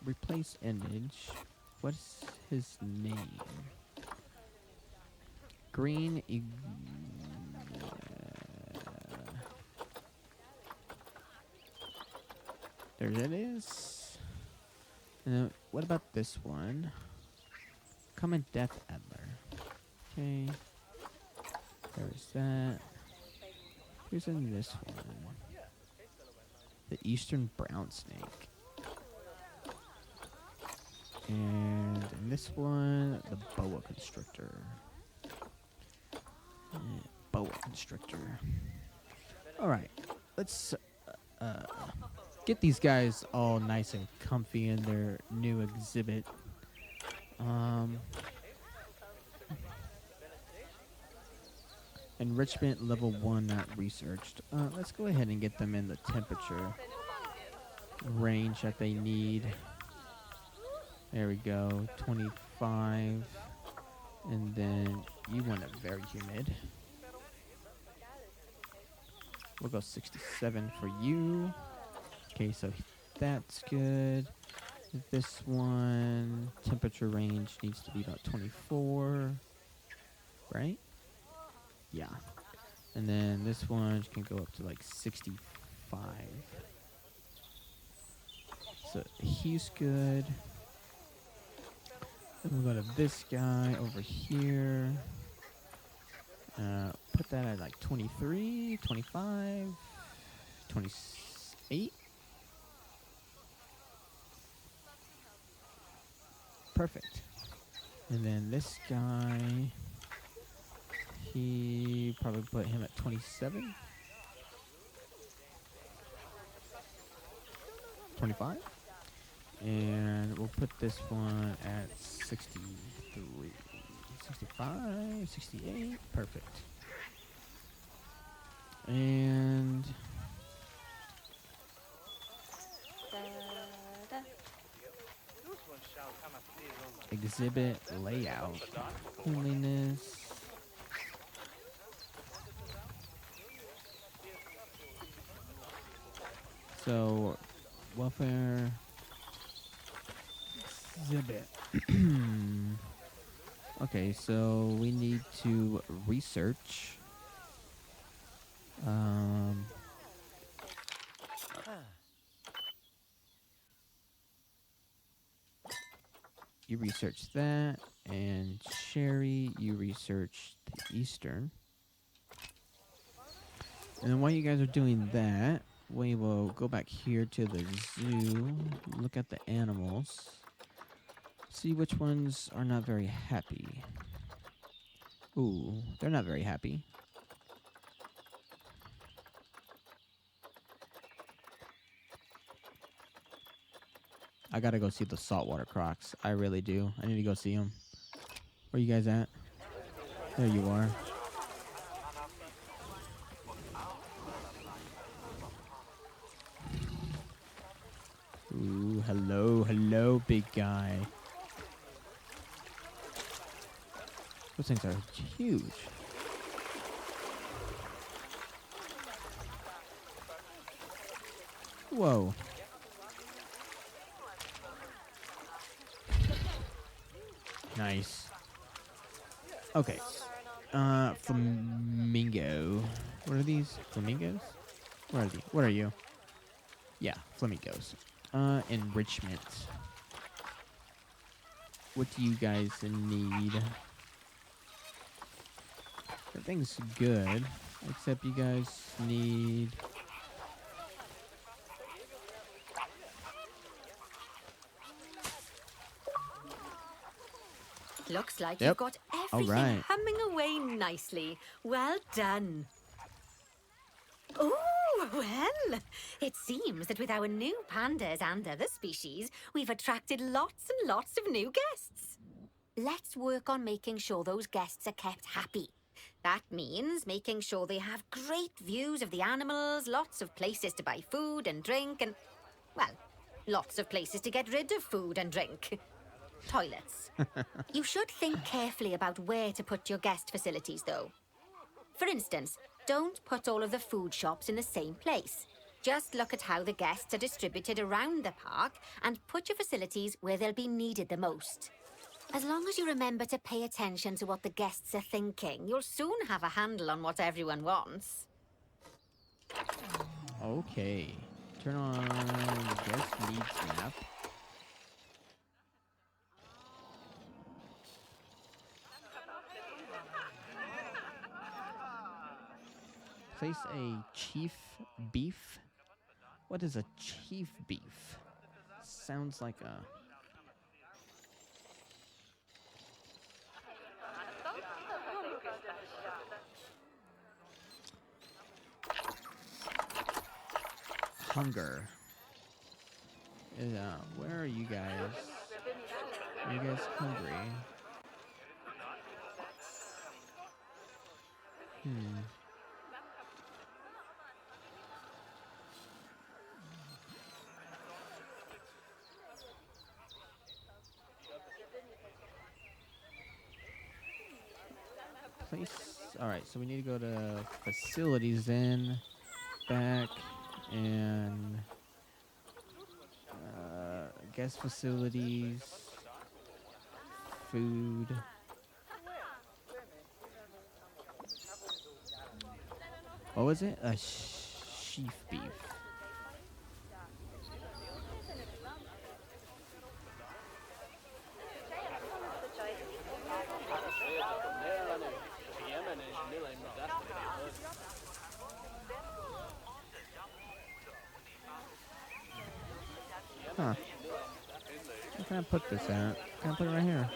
Replace image. What's his name? green. There it is. And then what about this one? Common Death Adler. Okay. There's that. Who's in this one? The Eastern Brown Snake. And in this one, the Boa Constrictor. Boa Constrictor. Alright, let's get these guys all nice and comfy in their new exhibit. Enrichment level 1 not researched. Let's go ahead and get them in the temperature range that they need. There we go, 25. And then you want it very humid. We'll go 67 for you. Okay, so that's good. This one, temperature range needs to be about 24, right? Yeah. And then this one can go up to like 65. So he's good. Then we'll go to this guy over here. Put that at like 23, 25, 28. Perfect. And then this guy, he probably put him at 27. 25. And we'll put this one at 63. 65, 68. Perfect. And exhibit layout. Cleanliness. So, welfare exhibit. Okay, so we need to research. You research that, and Sherry, you research the Eastern. And then while you guys are doing that, we will go back here to the zoo, look at the animals, see which ones are not very happy. Ooh, they're not very happy. I gotta go see the saltwater crocs. I really do. I need to go see them. Where you guys at? There you are. Ooh, hello, big guy. Those things are huge. Whoa. Nice. Okay. Flamingo. What are these? Flamingos? Where are they? What are you? Yeah, flamingos. Enrichment. What do you guys need? Everything's good, except you guys need... Looks like Yep. you've got everything right. humming away nicely. Well done. Oh, well, it seems that with our new pandas and other species, we've attracted lots and lots of new guests. Let's work on making sure those guests are kept happy. That means making sure they have great views of the animals, lots of places to buy food and drink, and, well, lots of places to get rid of food and drink. Toilets. You should think carefully about where to put your guest facilities, though. For instance, don't put all of the food shops in the same place. Just look at how the guests are distributed around the park and put your facilities where they'll be needed the most. As long as you remember to pay attention to what the guests are thinking, you'll soon have a handle on what everyone wants. Okay. Turn on guest needs map. Place a chief beef. What is a chief beef? Sounds like a... Hunger. Where are you guys? Are you guys hungry? Place. All right, so we need to go to facilities then, back, and guest facilities, food. What was it? A sheaf beef. Huh. Where can I put this at? Can I put it right here?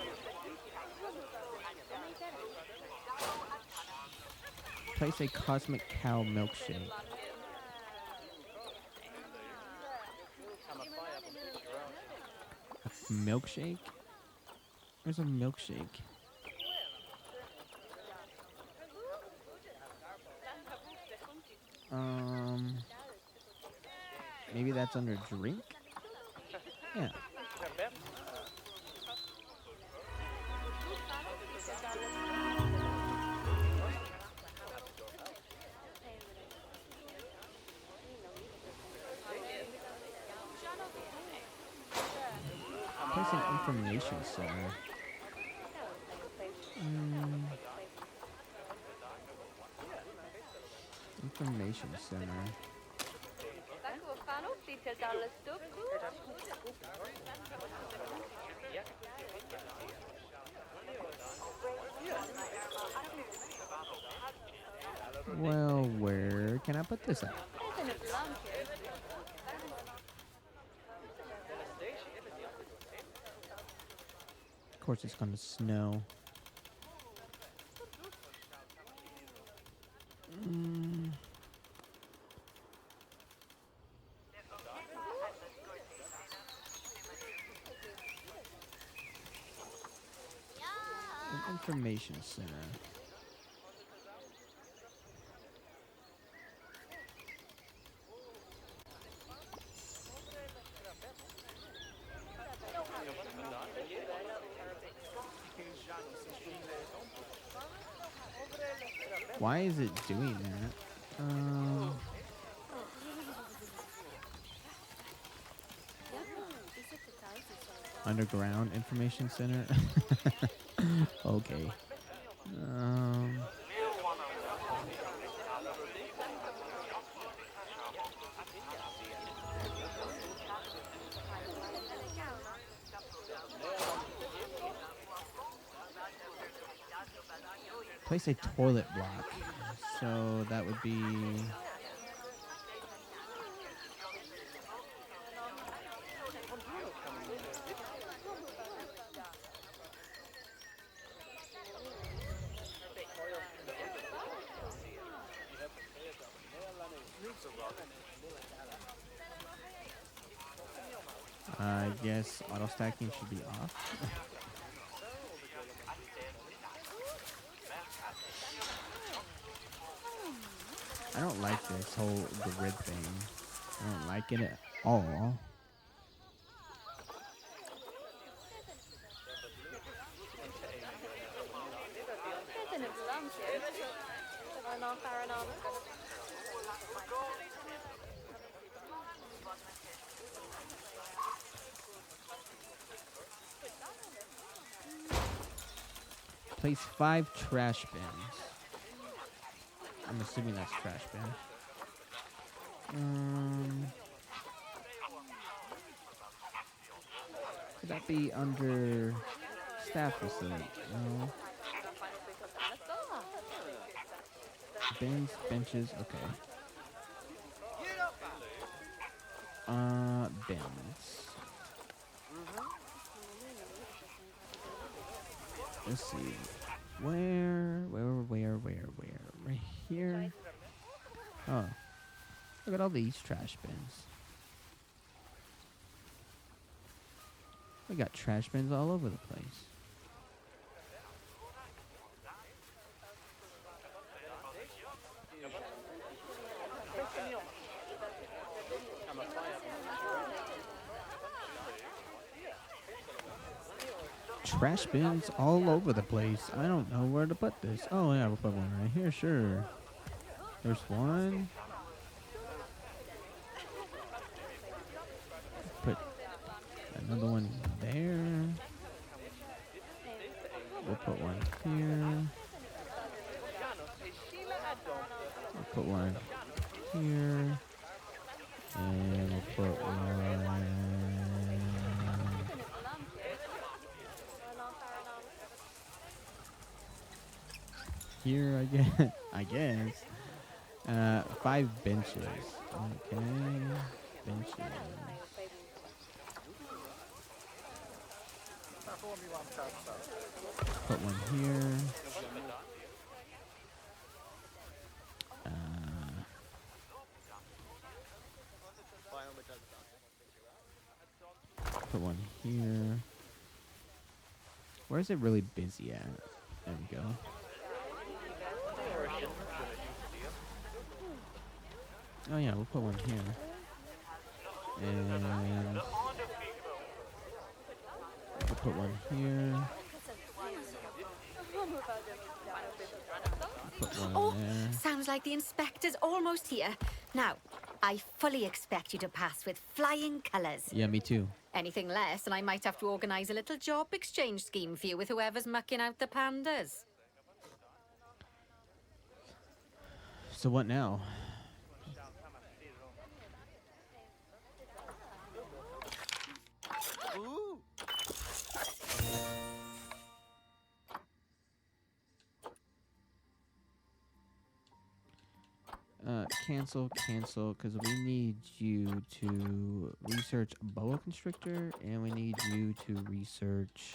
Place a cosmic cow milkshake. A milkshake? Where's a milkshake? Maybe that's under drink? Yeah. Place an information center. Information center. Well, where can I put this at? Of course, it's gonna snow. An information center. Why is it doing that? Underground information center. Okay. Place a toilet block. So that would be... I guess auto stacking should be off. I don't like this whole grid thing. I don't like it at all. Place 5 trash bins. I'm assuming that's trash bin. Could that be under staff facility? No. Bins, benches, okay. Bins. Let's see. Where? Right here. Oh. Look at all these trash bins. We got trash bins all over the place. Trash bins all over the place. I don't know where to put this. Oh, yeah, we'll put one right here, sure. There's one. Put another one there. We'll put one here. We'll put one here. And we'll put one here, I guess. 5 benches. Okay. Benches. Put one here. Put one here. Where is it really busy at? There we go. Oh yeah, we'll put one here. And we'll put one here. Put one there. Sounds like the inspector's almost here. Now, I fully expect you to pass with flying colours. Yeah, me too. Anything less, and I might have to organise a little job exchange scheme for you with whoever's mucking out the pandas. So what now? Cancel, because we need you to research boa constrictor, and we need you to research,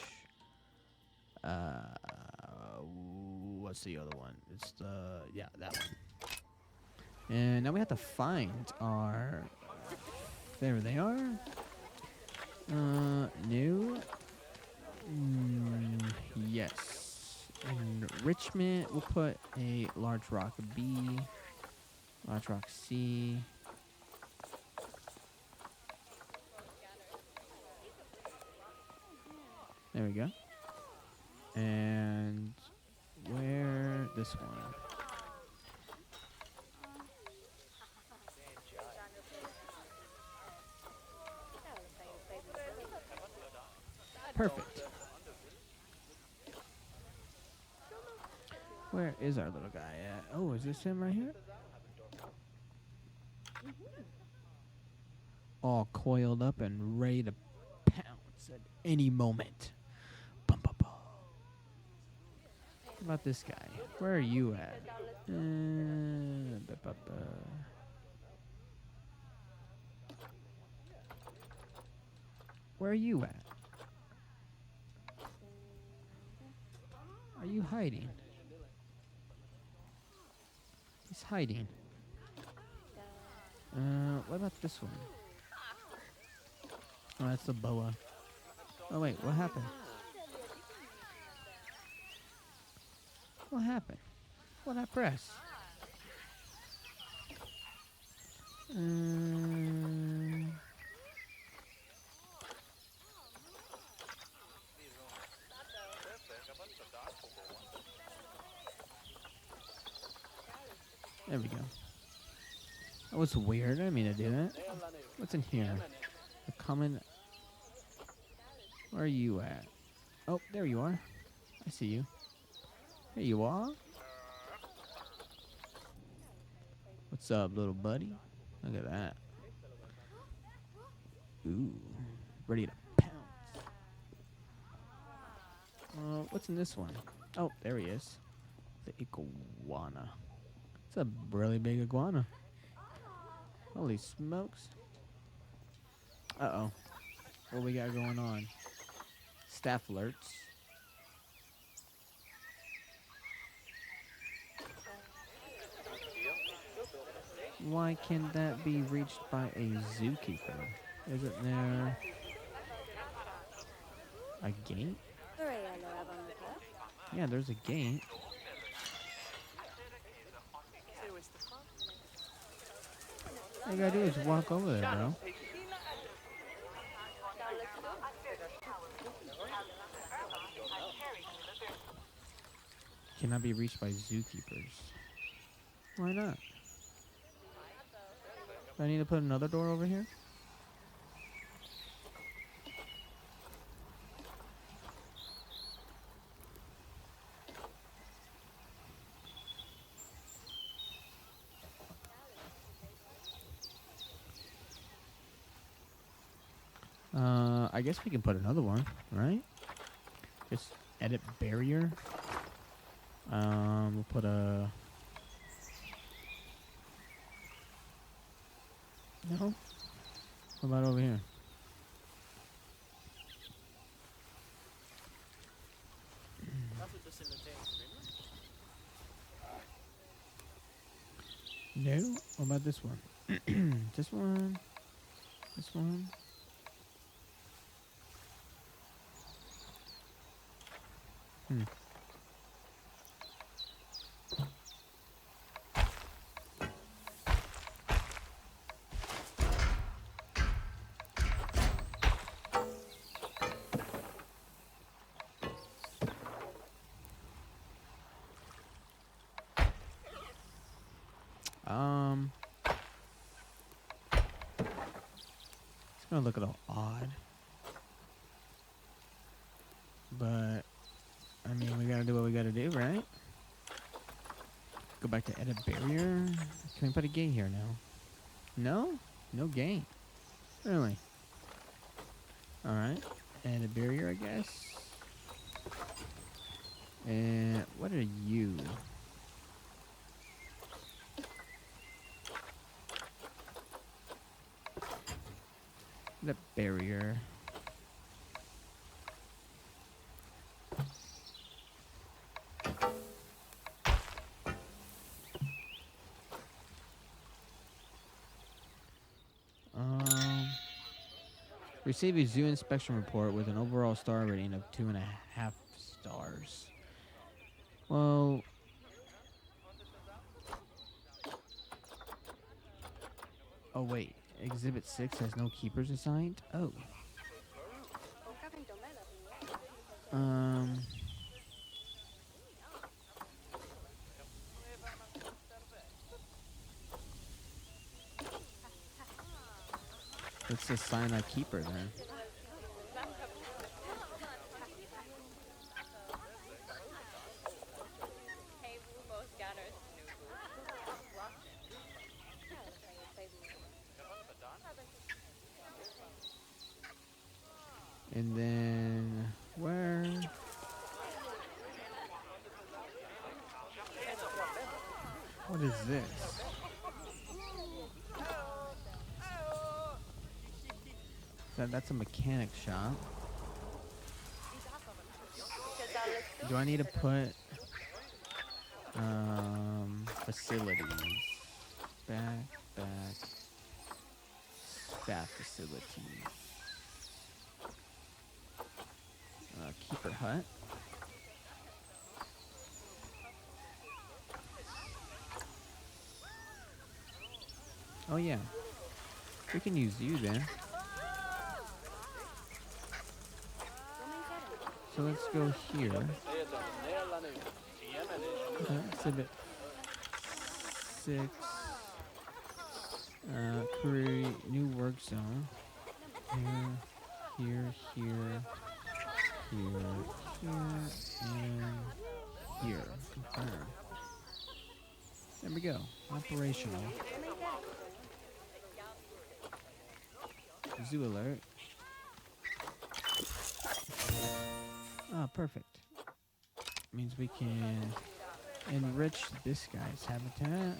what's the other one? It's that one. And now we have to find our, there they are. New. Yes. Enrichment, we'll put a large rock B. Large rock C. There we go. And where? This one. Perfect. Where is our little guy at? Oh, is this him right here? All coiled up and ready to pounce at any moment. Bum, bum, bum. What about this guy? Where are you at? Where are you at? Are you hiding? He's hiding. What about this one? Oh, that's the boa. Oh, wait, what happened? What happened? What I press? There we go. That was weird. I didn't mean to do that. What's in here? A common. Where are you at? Oh, there you are. I see you. Here you are. What's up, little buddy? Look at that. Ooh, ready to pounce. What's in this one? Oh, there he is. The iguana. It's a really big iguana. Holy smokes. Uh-oh. What we got going on? Staff alerts. Why can't that be reached by a zookeeper? Isn't there a gate? Yeah, there's a gate. All you gotta do is walk over there, bro. Cannot be reached by zookeepers. Why not? Do I need to put another door over here? I guess we can put another one, right? Just edit barrier. We'll put a... No? What about over here? No? What about this one? This one? This one? It's gonna look a little odd. But, I mean, we gotta do what we gotta do, right? Go back to edit barrier. Can we put a gate here now? No? No gate. Really? Alright. Edit barrier, I guess. And what are you? The barrier. Receive a zoo inspection report with an overall star rating of 2.5 stars. Well, oh wait, Exhibit 6 has no keepers assigned? Oh. Let's assign a keeper then. And then where? What is this? That's a mechanic shop. Do I need to put facilities? Back staff facilities. Keeper hut. Oh yeah, we can use you then. So let's go here. Exhibit 6. Create new work zone. Here, and here. Confirm. There we go. Operational. Zoo alert. Ah, perfect. Means we can enrich this guy's habitat.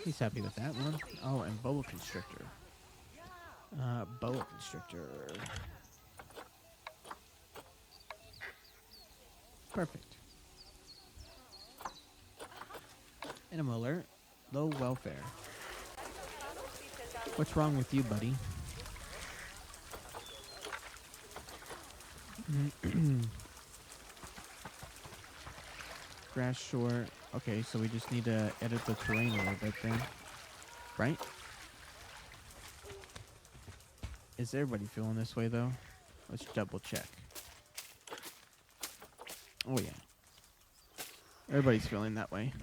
He's happy with that one. Oh, and boa constrictor. Boa constrictor. Perfect. Animal alert. Low welfare. What's wrong with you, buddy? Grass short. Okay, so we just need to edit the terrain a little bit then. Right? Is everybody feeling this way, though? Let's double check. Oh, yeah. Everybody's feeling that way.